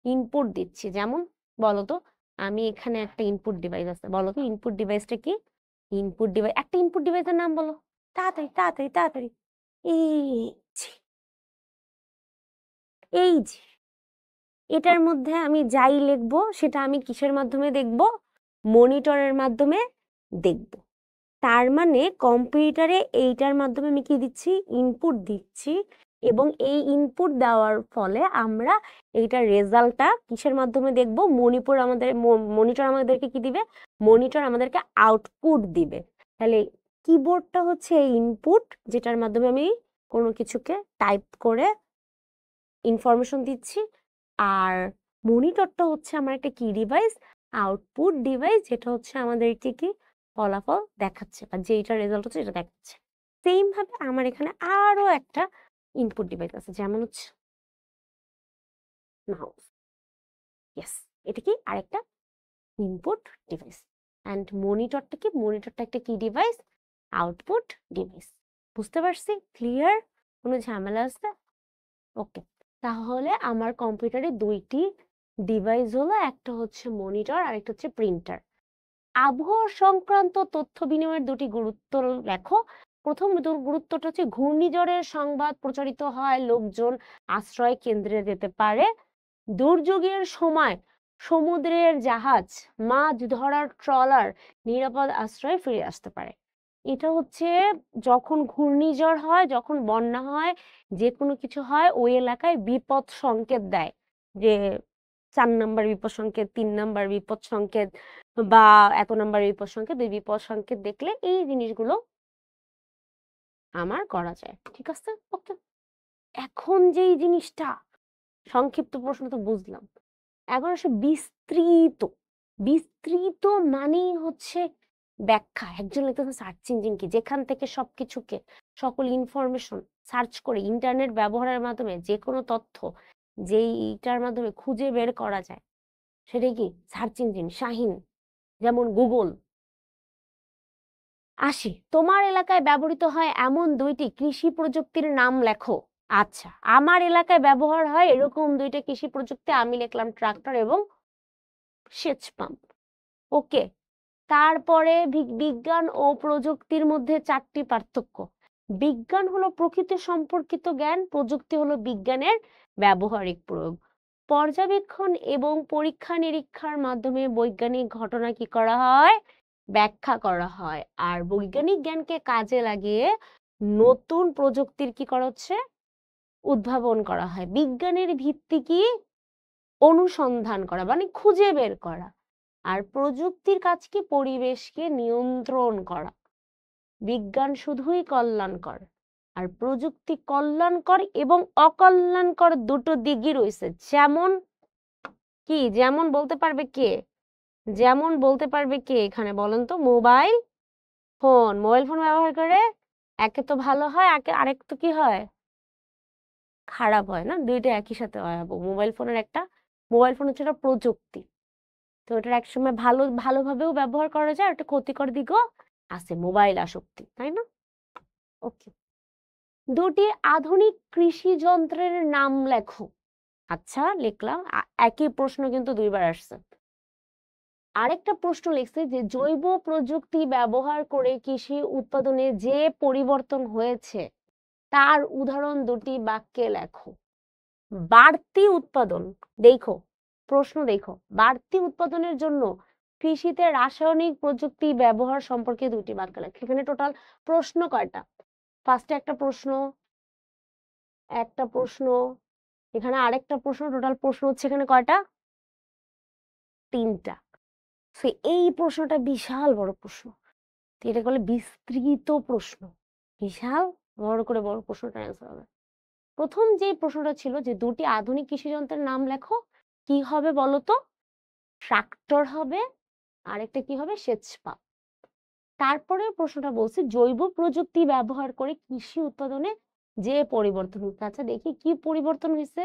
ইনপুট দিচ্ছি। যেমন বলো তো, আমি এখানে একটা ইনপুট ডিভাইস আছে, বলো তো ইনপুট ডিভাইসটা কি? ইনপুট ডিভাইস, একটা ইনপুট ডিভাইসের নাম বলো, তাড়াতাড়ি তাড়াতাড়ি তাড়াতাড়ি। এই যে, এই যে এটার মধ্যে আমি যাই লিখবো সেটা আমি কিসের মাধ্যমে দেখব? মনিটরের মাধ্যমে দেখব। তার মানে কম্পিউটারে এইটার মাধ্যমে আমি কি দিচ্ছি? ইনপুট দিচ্ছি, এবং এই ইনপুট দেওয়ার ফলে আমরা এইটার রেজাল্টটা কিসের মাধ্যমে দেখব? মনিটর আমাদেরকে কি দিবে? মনিটর আমাদেরকে আউটপুট দিবে। তাহলে কিবোর্ডটা হচ্ছে ইনপুট, যেটার মাধ্যমে আমি কোনো কিছুকে টাইপ করে ইনফরমেশন দিচ্ছি। আর মনিটরটা হচ্ছে আমার একটা কি ডিভাইস, আউটপুট ডিভাইস, যেটা হচ্ছে আমাদেরকে কি ফলাফল দেখাচ্ছে বা যেটা রেজাল্ট হচ্ছে এটা দেখাচ্ছে। সেম ভাবে আমার এখানে আরো একটা ইনপুট ডিভাইস আছে, যেমন হচ্ছে মাউস। ইয়েস, এটা কি আরেকটা ইনপুট ডিভাইস। অ্যান্ড মনিটরটা কি, মনিটরটা একটা কি ডিভাইস, আউটপুট ডিভাইস। বুঝতে পারছি? ক্লিয়ার? কোনো ঝামেলা আছে? ওকে, তাহলে আমার কম্পিউটারে দুইটি ডিভাইস হলো, একটা হচ্ছে মনিটর আর একটা হচ্ছে প্রিন্টার। আবহাওয়া সংক্রান্ত তথ্য বিনিময়ের দুটি গুরুত্ব লেখো। প্রথম গুরুত্বটা হচ্ছে ঘূর্ণিঝড়ের সংবাদ প্রচারিত হয়, লোকজন আশ্রয় কেন্দ্রে যেতে পারে। দুর্যোগের সময় সমুদ্রের জাহাজ, মাছ ধরার ট্রলার নিরাপদ আশ্রয়ে ফিরে আসতে পারে। এটা হচ্ছে যখন ঘূর্ণিঝড় হয়, যখন বন্যা হয়, যে কোনো কিছু হয়, ওই এলাকায় বিপদ সংকেত দেয়, যে 4 নাম্বার বিপদ সংকেত, 3 নাম্বার বিপদ সংকেত বা এত নাম্বার বিপদ সংকেত। এই বিপদ সংকেত দেখলে এই জিনিসগুলো আমার করা যায়। ঠিক আছে? ওকে, এখন যেই জিনিসটা, সংক্ষিপ্ত প্রশ্ন তো বুঝলাম, এখন আসে বিস্তৃত। বিস্তৃত মানেই হচ্ছে ব্যাখ্যা। একজন লিখতেছে সার্চ ইঞ্জিন কি, যেখান থেকে সবকিছুকে, সকল ইনফরমেশন সার্চ করে ইন্টারনেট ব্যবহারের মাধ্যমে যে কোনো তথ্য যেইটার মাধ্যমে খুঁজে বের করা যায়, সেটাই কি সার্চ ইঞ্জিন। শাহিন, যেমন গুগল। আসি, তোমার এলাকায় ব্যবহৃত হয় এমন দুইটি কৃষি প্রযুক্তির নাম লেখো। আচ্ছা, আমার এলাকায় ব্যবহার হয় এরকম দুইটা কৃষি প্রযুক্তি, আমি লিখলাম ট্রাক্টর এবং সেচ পাম্প। ওকে, তারপরে বিজ্ঞান ও প্রযুক্তির মধ্যে 4টি পার্থক্য। বিজ্ঞান হলো প্রকৃতি সম্পর্কিত জ্ঞান, প্রযুক্তি হলো বিজ্ঞানের ব্যবহারিক প্রয়োগ। পর্যবেক্ষণ এবং পরীক্ষা নিরীক্ষার মাধ্যমে বৈজ্ঞানিক ঘটনা কি করা হয়, ব্যাখ্যা করা হয়। আর বৈজ্ঞানিক জ্ঞানকে কাজে লাগিয়ে নতুন প্রযুক্তির কি করা হচ্ছে, উদ্ভাবন করা হয়। বিজ্ঞানের ভিত্তি কি, অনুসন্ধান করা মানে খুঁজে বের করা। আর প্রযুক্তির কাজ কি, পরিবেশকে নিয়ন্ত্রণ করা। বিজ্ঞান শুধুই কল্যাণকর, আর প্রযুক্তি কল্যাণকর এবং অকল্যাণকর দুটো দিকই রয়েছে। যেমন কি, যেমন বলতে পারবে কে, যেমন বলতে পারবে কে এখানে বলেন তো? Mobile phone. মোবাইল ফোন ব্যবহার করে একে তো ভালো হয়, আরেক তো কি হয়, খারাপ হয় না? দুইটা একই সাথে হয়। মোবাইল ফোনের একটা, মোবাইল ফোন হচ্ছে একটা প্রযুক্তি, তো এটার একসময় ভালোভাবেও ব্যবহার করা যায়, একটা ক্ষতিকর দিকও আছে, মোবাইল আসক্তি, তাই না? ওকে, দুটি আধুনিক কৃষি যন্ত্রের নাম লেখো। আচ্ছা, লিখলাম। একই প্রশ্ন কিন্তু দুইবার আসছে। আরেকটা প্রশ্ন লিখছে যে জৈব প্রযুক্তি ব্যবহার করে কৃষি উৎপাদনে যে পরিবর্তন হয়েছে তার উদাহরণ দুটি বাক্যে লেখো। বাড়তি উৎপাদন, দেখো প্রশ্ন, দেখো বাড়তি উৎপাদনের জন্য কৃষিতে রাসায়নিক প্রযুক্তি ব্যবহার সম্পর্কে দুটি বাক্য লেখো। এখানে টোটাল প্রশ্ন কয়টা? ফার্স্টে একটা প্রশ্ন, একটা প্রশ্ন, এখানে আরেকটা প্রশ্ন, টোটাল প্রশ্ন হচ্ছে এখানে কয়টা? 3টা। এই প্রশ্নটা বিশাল বড় প্রশ্ন, এটা বলে বিস্তৃত প্রশ্ন, বিশাল বড় করে বড় প্রশ্নটা অ্যান্সার হবে। প্রথম যে প্রশ্নটা ছিল যে দুটি আধুনিক কৃষি যন্ত্রের নাম লেখো, কি হবে বলো তো? ট্রাক্টর হবে, আরেকটা কি হবে, সেচ পাম্প। তারপরে প্রশ্নটা বলছে জৈব প্রযুক্তি ব্যবহার করে কৃষি উৎপাদনে যে পরিবর্তন হচ্ছে। আচ্ছা দেখি কি পরিবর্তন হয়েছে।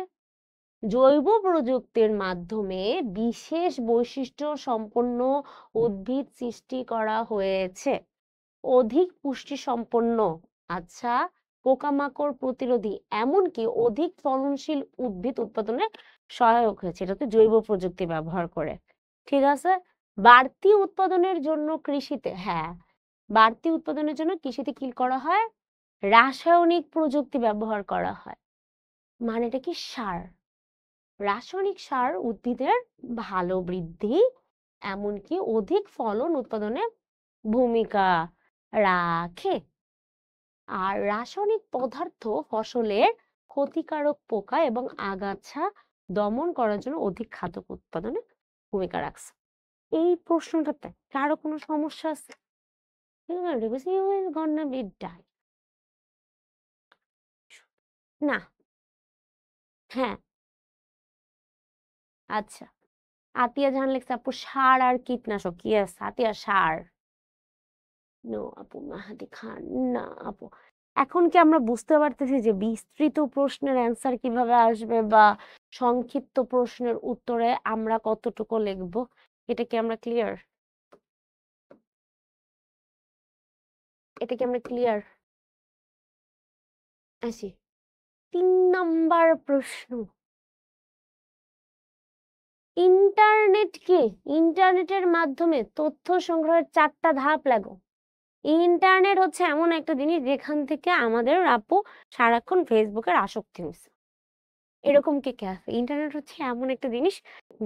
জৈব প্রযুক্তির মাধ্যমে বিশেষ বৈশিষ্ট্য সম্পন্ন উদ্ভিদ সৃষ্টি করা হয়েছে, অধিক পুষ্টি সম্পন্ন, আচ্ছা পোকামাকড় প্রতিরোধী, এমনকি অধিক ফলনশীল উদ্ভিদ উৎপাদনে সহায়ক হয়েছে। এটা তো জৈব প্রযুক্তি ব্যবহার করে। ঠিক আছে, বাড়তি উৎপাদনের জন্য কৃষিতে, হ্যাঁ বাড়তি উৎপাদনের জন্য কৃষিতে কি করা হয়, রাসায়নিক প্রযুক্তি ব্যবহার করা হয়। মানেটা কি, সার, রাসায়নিক সার উদ্ভিদের ভালো বৃদ্ধি এমনকি অধিক ফলন উৎপাদনে ভূমিকা রাখে। আর রাসায়নিক পদার্থ ফসলের ক্ষতিকারক পোকা এবং আগাছা দমন করার জন্য অধিক খাদ্য উৎপাদনে ভূমিকা রাখছে। এই প্রশ্নটাতে কারো কোনো সমস্যা আছে? You're gonna do because you is gonna be die. না, হ্যাঁ, আচ্ছা। আতিয়া জাহান লিখছে আপু সার আর কীটনাশক। ইয়েস, আতিয়া সার। নো আপু, মাহাদি খান। না আপু। এখন কি আমরা বুঝতে পারতেছি যে বিস্তৃত প্রশ্নের অ্যান্সার কিভাবে আসবে বা সংক্ষিপ্ত প্রশ্নের উত্তরে আমরা কতটুকু লিখব? এটা কি আমরা ক্লিয়ার? এটা কি আমরা ক্লিয়ার? আসি। ৩ নাম্বার প্রশ্ন। ইন্টারনেট কি? ইন্টারনেটের মাধ্যমে তথ্য সংগ্রহের ৪ টা ধাপ লাগো। ইন্টারনেট হচ্ছে এমন একটা জিনিস যেখান থেকে আমাদের আপু সারাক্ষণ ফেসবুকের আসক্তি হইছে। এরকম কে আছে? ইন্টারনেট হচ্ছে এমন একটা জিনিস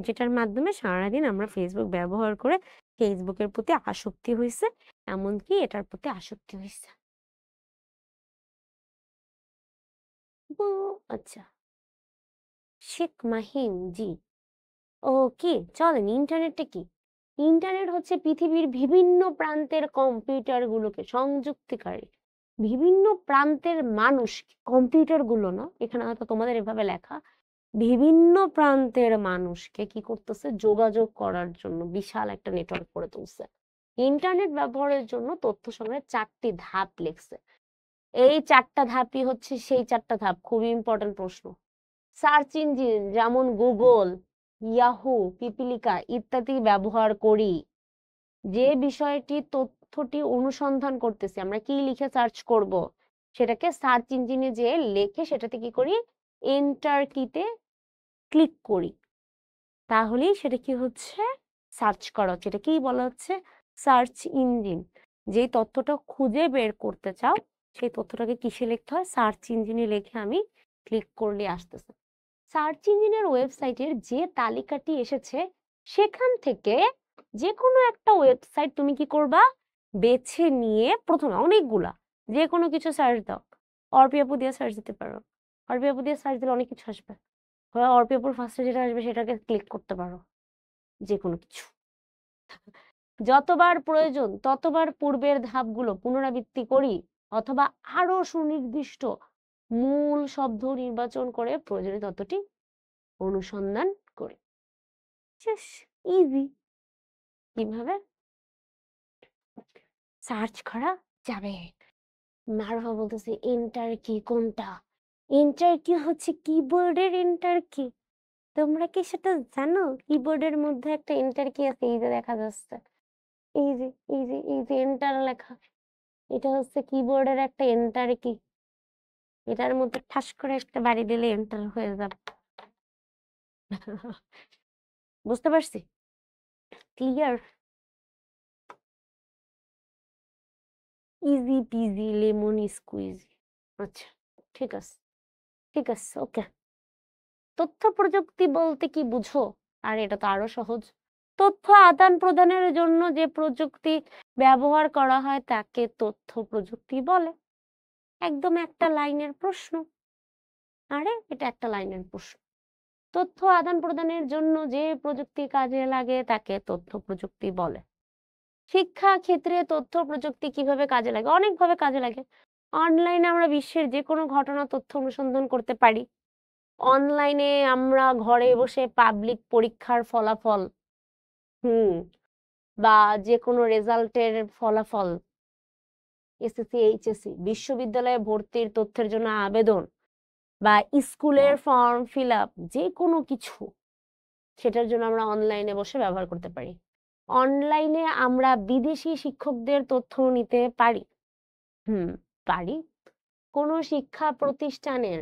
যেটার মাধ্যমে সারাদিন আমরা ফেসবুক ব্যবহার করে ফেসবুকের প্রতি আসক্তি হইছে, এমনকি এটার প্রতি আসক্তি হইছে। আচ্ছা। শেখ মাহিম, জি। ও কি? চলেন ইন্টারনেটটা কি? ইন্টারনেট হচ্ছে পৃথিবীর বিভিন্ন প্রান্তের কম্পিউটারগুলোকে সংযুক্তিকারী। বিভিন্ন প্রান্তের মানুষ, কম্পিউটারগুলো না, এখানে হয়তো তোমাদের এভাবে লেখা। বিভিন্ন প্রান্তের মানুষকে কি করতেছে? যোগাযোগ করার জন্য বিশাল একটা নেটওয়ার্ক করে তুলছে। ইন্টারনেট ব্যবহারের জন্য তথ্য সংগ্রহের ৪ টি ধাপ লিখছে। এই ৪ টা ধাপই হচ্ছে সেই ৪ টা ধাপ। খুবই ইম্পর্টেন্ট প্রশ্ন। সার্চ ইঞ্জিন যেমন গুগল, ইয়াহু, পিপিলিকা ইত্যাদি ব্যবহার করি। যে বিষয়টি তথ্যটি অনুসন্ধান করতেছি, আমরা কি লিখে সার্চ করব, সেটাকে সার্চ ইঞ্জিনে যেয়ে লিখে সেটাতে কি করি? এন্টার কিতে ক্লিক করি। তাহলেই সেটা কি হচ্ছে? সার্চ করা হচ্ছে। এটা কি বলা হচ্ছে? Search engine. যেই তথ্যটা খুঁজে বের করতে চাও, সেই তথ্যটাকে কিসে লিখতে হয়? সার্চ ইঞ্জিনে লিখে আমি ক্লিক করলে আসতেছে। সার্চ ইঞ্জিনের ওয়েবসাইটের যে তালিকাটি এসেছে সেখান থেকে যে কোনো একটা ওয়েবসাইট তুমি কি করবা? বেছে নিয়ে প্রথমে অনেকগুলা যে কোনো কিছু সার্চ দাও। অর্পি আপু দিয়ে সার্চ দিতে পারো। অর্পি আপু দিয়ে সার্চ দিলে অনেক কিছু আসবে। হয় অর্পি আপুর ফার্স্টে যেটা আসবে সেটাকে ক্লিক করতে পারো। যে কোনো কিছু। যতবার প্রয়োজন ততবার পূর্বের ধাপগুলো পুনরাবৃত্তি করি অথবা আরো সুনির্দিষ্ট মূল শব্দ নির্বাচন করে প্রয়োজনীয় তথ্যটি অনুসন্ধান করি। শেষ। ইজি। কিভাবে সার্চ করা যাবে? মারুফা বলতেছে এন্টার কি কোনটা? এন্টার কি হচ্ছে কিবোর্ডের এন্টার কি? তোমরা কি সেটা জানো? কিবোর্ডের মধ্যে একটা এন্টার কি আছে, এই যে দেখা যাচ্ছে। এই যে এন্টার লেখা। এটা হচ্ছে কিবোর্ডের একটা এন্টার কি। এটার মধ্যে ঠাস করে একটা বাড়ি দিলে এন্টার হয়ে যাবে। বুঝতে পারছি? Clear? Easy PG lemon squeegee. আচ্ছা, ঠিক আছে, ঠিক আছে, ওকে। তথ্য প্রযুক্তি বলতে কি বুঝো? আর এটা তো আরো সহজ। তথ্য আদান প্রদানের জন্য যে প্রযুক্তি ব্যবহার করা হয় তাকে তথ্য প্রযুক্তি বলে। একদম একটা লাইনের প্রশ্ন। আরে এটা একটা লাইনের প্রশ্ন। তথ্য আদান প্রদানের জন্য যে প্রযুক্তি কাজে লাগে তাকে তথ্য প্রযুক্তি বলে। শিক্ষা ক্ষেত্রে তথ্য প্রযুক্তি কিভাবে কাজে লাগে? অনেকভাবে কাজে লাগে। অনলাইনে আমরা বিশ্বের যে কোনো ঘটনা তথ্য অনুসন্ধান করতে পারি। অনলাইনে আমরা ঘরে বসে পাবলিক পরীক্ষার ফলাফল, হুম, বা যে কোনো রেজাল্টের ফলাফল, এসএসসি, এইচএসসি, বিশ্ববিদ্যালয়ে ভর্তির তথ্যের জন্য আবেদন বা স্কুলের ফর্ম ফিল আপ, যে কোনো কিছু সেটার জন্য আমরা অনলাইনে বসে ব্যবহার করতে পারি। অনলাইনে আমরা বিদেশি শিক্ষকদের তথ্য নিতে পারি। পারি। কোনো শিক্ষা প্রতিষ্ঠানের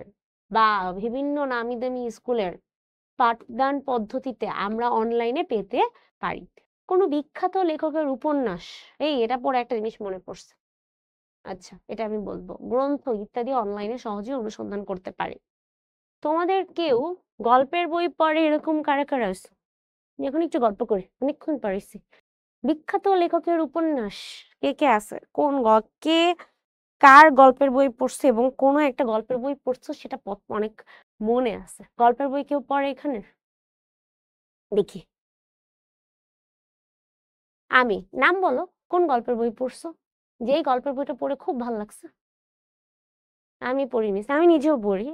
বা বিভিন্ন নামি-দামি স্কুলের পাঠদান পদ্ধতিতে আমরা অনলাইনে পেতে পারি। কোনো বিখ্যাত লেখকের উপন্যাস, এটা পড়ে একটা জিনিস মনে পড়ছে। আচ্ছা, এটা আমি বলবো। গ্রন্থ ইত্যাদি অনলাইনে সহজে অনুসন্ধান করতে পারি। তোমাদের কেউ গল্পের বই পড়ে এরকম কারা আছো? এখন একটু গল্প করি, অনেকক্ষণ পারিছি। বিখ্যাত লেখকের উপন্যাস কে আছে? কে কার গল্পের বই পড়ছে এবং কোনো একটা গল্পের বই পড়ছো সেটা অনেক মনে আছে। গল্পের বই কেউ পড়ে এখানে? দেখি। আমি। নাম বলো, কোন গল্পের বই পড়ছো? যেই গল্পের বইটা পড়ে খুব ভাল লাগছে। আমি পড়ি মিস। আমি নিজেও পড়ি।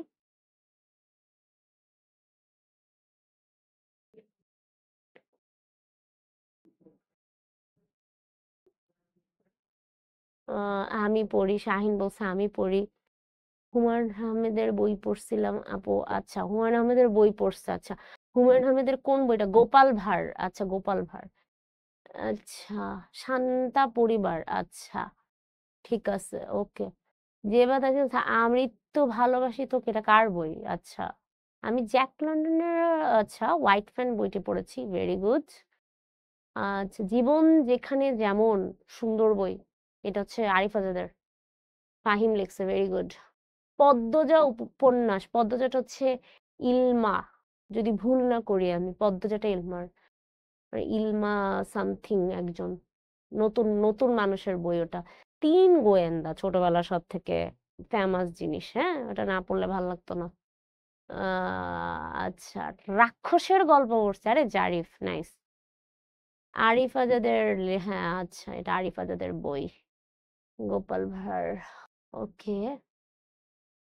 আ আমি পড়ি, শাহিন বলছে আমি পড়ি। হুমায়ূন আহমেদের বই পড়ছিলাম আপু। আচ্ছা, হুমায়ূন আহমেদের বই পড়ছে। আচ্ছা, হুমায়ূন আহমেদের কোন বইটা? গোপাল ভাঁড়। আচ্ছা, গোপাল ভাঁড়। আচ্ছা, শান্তা পরিবার। আচ্ছা, ঠিক আছে। ওকে। যে বাতাসে আমৃত্যু ভালোবাসি তোকে, এটা কার বই? আচ্ছা। আমি জ্যাক লন্ডনের আচ্ছা, হোয়াইট ফ্যান বইটি পড়েছি। Very good. আচ্ছা, জীবন যেখানে যেমন সুন্দর বই। এটা হচ্ছে আরিফ আজাদের। ফাহিম লিখছে। Very good. পদ্মজা উপন্যাস। পদ্মজাটা হচ্ছে ইলমা। যদি ভুল না করি আমি। পদ্মজাটা ইলমার। ইলমা সামথিং একজন। নতুন, নতুন মানুষের বই ওটা। ৩ গোয়েন্দা ছোটবেলার সবথেকে ফেমাস জিনিস। হ্যাঁ? ওটা না পড়লে ভাল লাগতো না। আ আচ্ছা, রাক্ষসের গল্প পড়ছি। আরে জারিফ, নাইস। আরিফ আজাদের হ্যাঁ, আচ্ছা, এটা আরিফ আজাদের বই। গোপাল ভাঁড়। ওকে।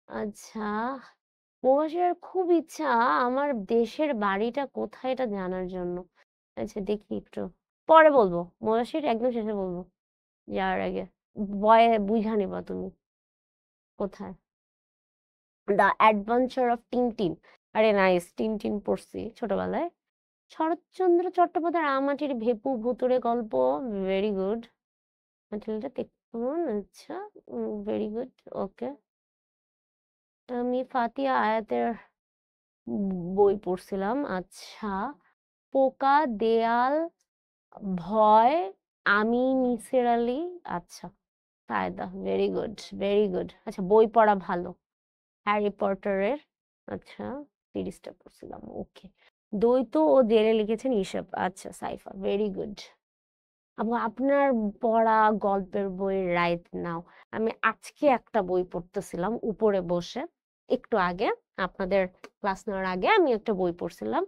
আচ্ছা, প্রবাসীর খুব ইচ্ছা আমার দেশের বাড়িটা কোথায় এটা জানার জন্য। আচ্ছা, দেখি একটু। পরে বলবো। মৌরাশির একদম শেষে বলবো। যাওয়ার আগে। বয়ে বুইঝা নিবা তুমি। কোথায়? The adventure of Tintin. আরে নাইস, টিনটিন পড়ছি ছোটবেলায়। শরৎচন্দ্র চট্টোপাধ্যায়ের আমাটির ভেপু ভুতুড়ে গল্প। Very good. মাটিলটা দেখুন। আচ্ছা, ভেরি গুড। ওকে। আমি ফাতিহা আয়াতের বই পড়ছিলাম। আচ্ছা, পোকা, দেয়াল, ভয়, আমি নিসার আলি। আচ্ছা, কায়দা। Very good, very good. আচ্ছা, বই পড়া ভালো। হ্যারি পটারের। আচ্ছা, সিরিজটা পড়ছিলাম। ওকে। দ্বৈত ও জেলে লিখেছেন ঈশপ। আচ্ছা, সাইফা। Very good. আপু আপনার পড়া গল্পের বই রাইট নাও। আমি আজকে একটা বই পড়তেছিলাম উপরে বসে। একটু আগে আপনাদের ক্লাস নেওয়ার আগে আমি একটা বই পড়ছিলাম।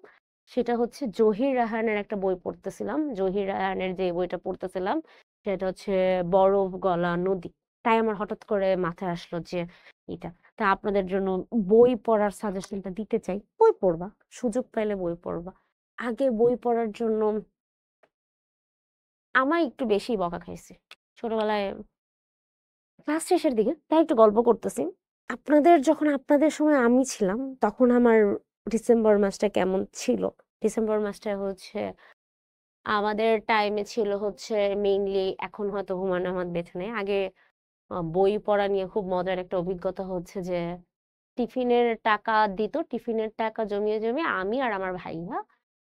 সেটা হচ্ছে জহির রায়হানের একটা বই পড়তেছিলাম। জহির রায়হানের যে বইটা পড়তেছিলাম সেটা হচ্ছে বরফ গলা নদী। তাই আমার হঠাৎ করে মাথায় আসলো যে এটা। তা আপনাদের জন্য বই পড়ার সাজেশনটা দিতে চাই। বই পড়বা। সুযোগ পাইলে বই পড়বা। আগে বই পড়ার জন্য আমার একটু বেশি বকা খাইছি। ছোটবেলায় ক্লাস শেষের দিকে তাই একটু গল্প করতেছি। আপনাদের যখন আপনাদের সময় আমি ছিলাম তখন আমার ডিসেম্বর মাসটা কেমন ছিল? ডিসেম্বর মাসটা হচ্ছে আমাদের টাইমে ছিল হচ্ছে মেইনলি এখন হয়তো হুমায়ূন আহমেদ বেঁচে নেই। আগে বই পড়া নিয়ে খুব মজার একটা অভিজ্ঞতা হচ্ছে যে টিফিনের টাকা দিত। টিফিনের টাকা জমিয়ে, জমিয়ে আমি আর আমার ভাইয়া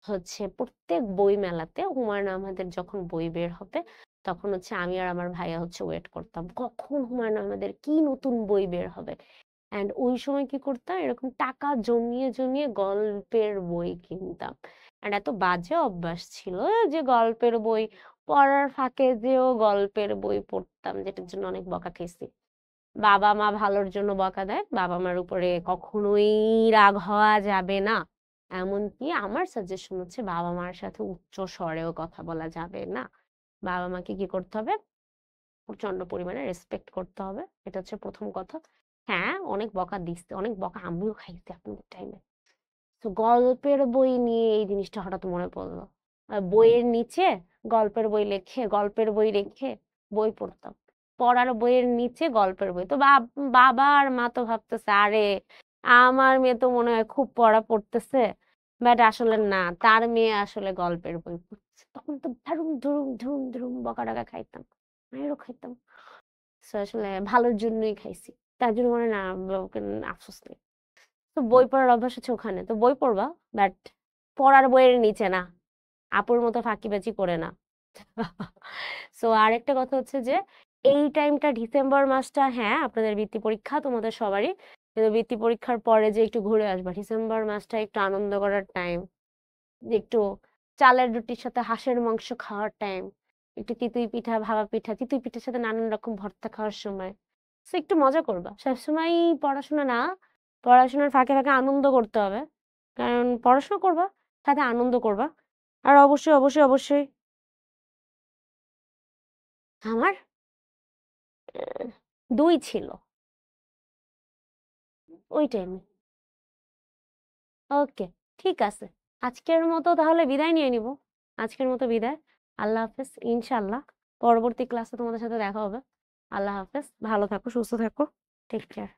হচ্ছে প্রত্যেক বই মেলাতে হুমায়ূন আহমেদের যখন বই বের হবে তখন হচ্ছে আমি আর আমার ভাইয়া হচ্ছে ওয়েট করতাম কখন হুমায়ূন আহমেদের কি নতুন বই বের হবে। অ্যান্ড ওই সময় কি করতাম এরকম টাকা জমিয়ে জমিয়ে গল্পের বই কিনতাম। অ্যান্ড এত বাজে অভ্যাস ছিল যে গল্পের বই পড়ার ফাঁকে যেও গল্পের বই পড়তাম, যেটার জন্য অনেক বকা খেয়েছি। বাবা মা ভালোর জন্য বকা দেয়, বাবা মার উপরে কখনোই রাগ হওয়া যাবে না। এমনকি আমার সাজেশন হচ্ছে বাবা মার সাথে উচ্চ স্বরেও কথা বলা যাবে না। বাবা মাকে কি করতে হবে? প্রচন্ড পরিমাণে রেসপেক্ট করতে হবে। এটা হচ্ছে প্রথম কথা। হ্যাঁ, অনেক বকা দিছে, অনেক বকা আমিও খাইছি আপনাদের টাইমে। তো গল্পের বই নিয়ে এই জিনিসটা হঠাৎ মনে পড়লো। বইয়ের নিচে গল্পের বই লেখে, গল্পের বই রেখে বই পড়তাম। পড়ার বইয়ের নিচে গল্পের বই। তো বাবা আর মা তো ভাবতেছে, আরে আমার মেয়ে তো মনে হয় খুব পড়া পড়তেছে। বাট আসলে না, তার মেয়ে আসলে গল্পের বই পড়ছে। তখন তো ধারুম ধুরুম ধুম ধুরুম বকা-টকা খাইতাম। মাইরও খাইতাম। সো আসলে ভালোর জন্যই খাইছি। তার জন্য মনে হয় না বাবাকে আফসোস নেই। তো বই পড়ার অভ্যাস হচ্ছে ওখানে। তো বই পড়বা, বাট পড়ার বইয়ের নিচে না। আপুর মতো ফাঁকিবাজি করে না। সো আরেকটা কথা হচ্ছে যে এই টাইমটা ডিসেম্বর মাসটা হ্যাঁ, আপনাদের বৃত্তি পরীক্ষা তোমাদের সবারই। কিন্তু বৃত্তি পরীক্ষার পরে যে একটু ঘুরে আসবা। ডিসেম্বর মাসটা একটু আনন্দ করার টাইম। একটু চালের রুটির সাথে হাঁসের মাংস খাওয়ার টাইম। একটু চিতই পিঠা, ভাপা পিঠা, চিতই পিঠার সাথে নানান রকম ভর্তা খাওয়ার সময়। সো একটু মজা করবা। সবসময়ই পড়াশোনা না, পড়াশোনার ফাঁকে, ফাঁকে আনন্দ করতে হবে। কারণ পড়াশোনা করবা, সাথে আনন্দ করবা। আর অবশ্যই, অবশ্যই, অবশ্যই আমার 2 ছিল ওই টাইমে। ওকে, ঠিক আছে। আজকের মতো তাহলে বিদায় নিয়ে নিব। আজকের মতো বিদায়। আল্লাহ হাফেজ। ইনশাআল্লাহ পরবর্তী ক্লাসে তোমাদের সাথে দেখা হবে। আল্লাহ হাফেজ। ভালো থাকো, সুস্থ থাকো। Take care.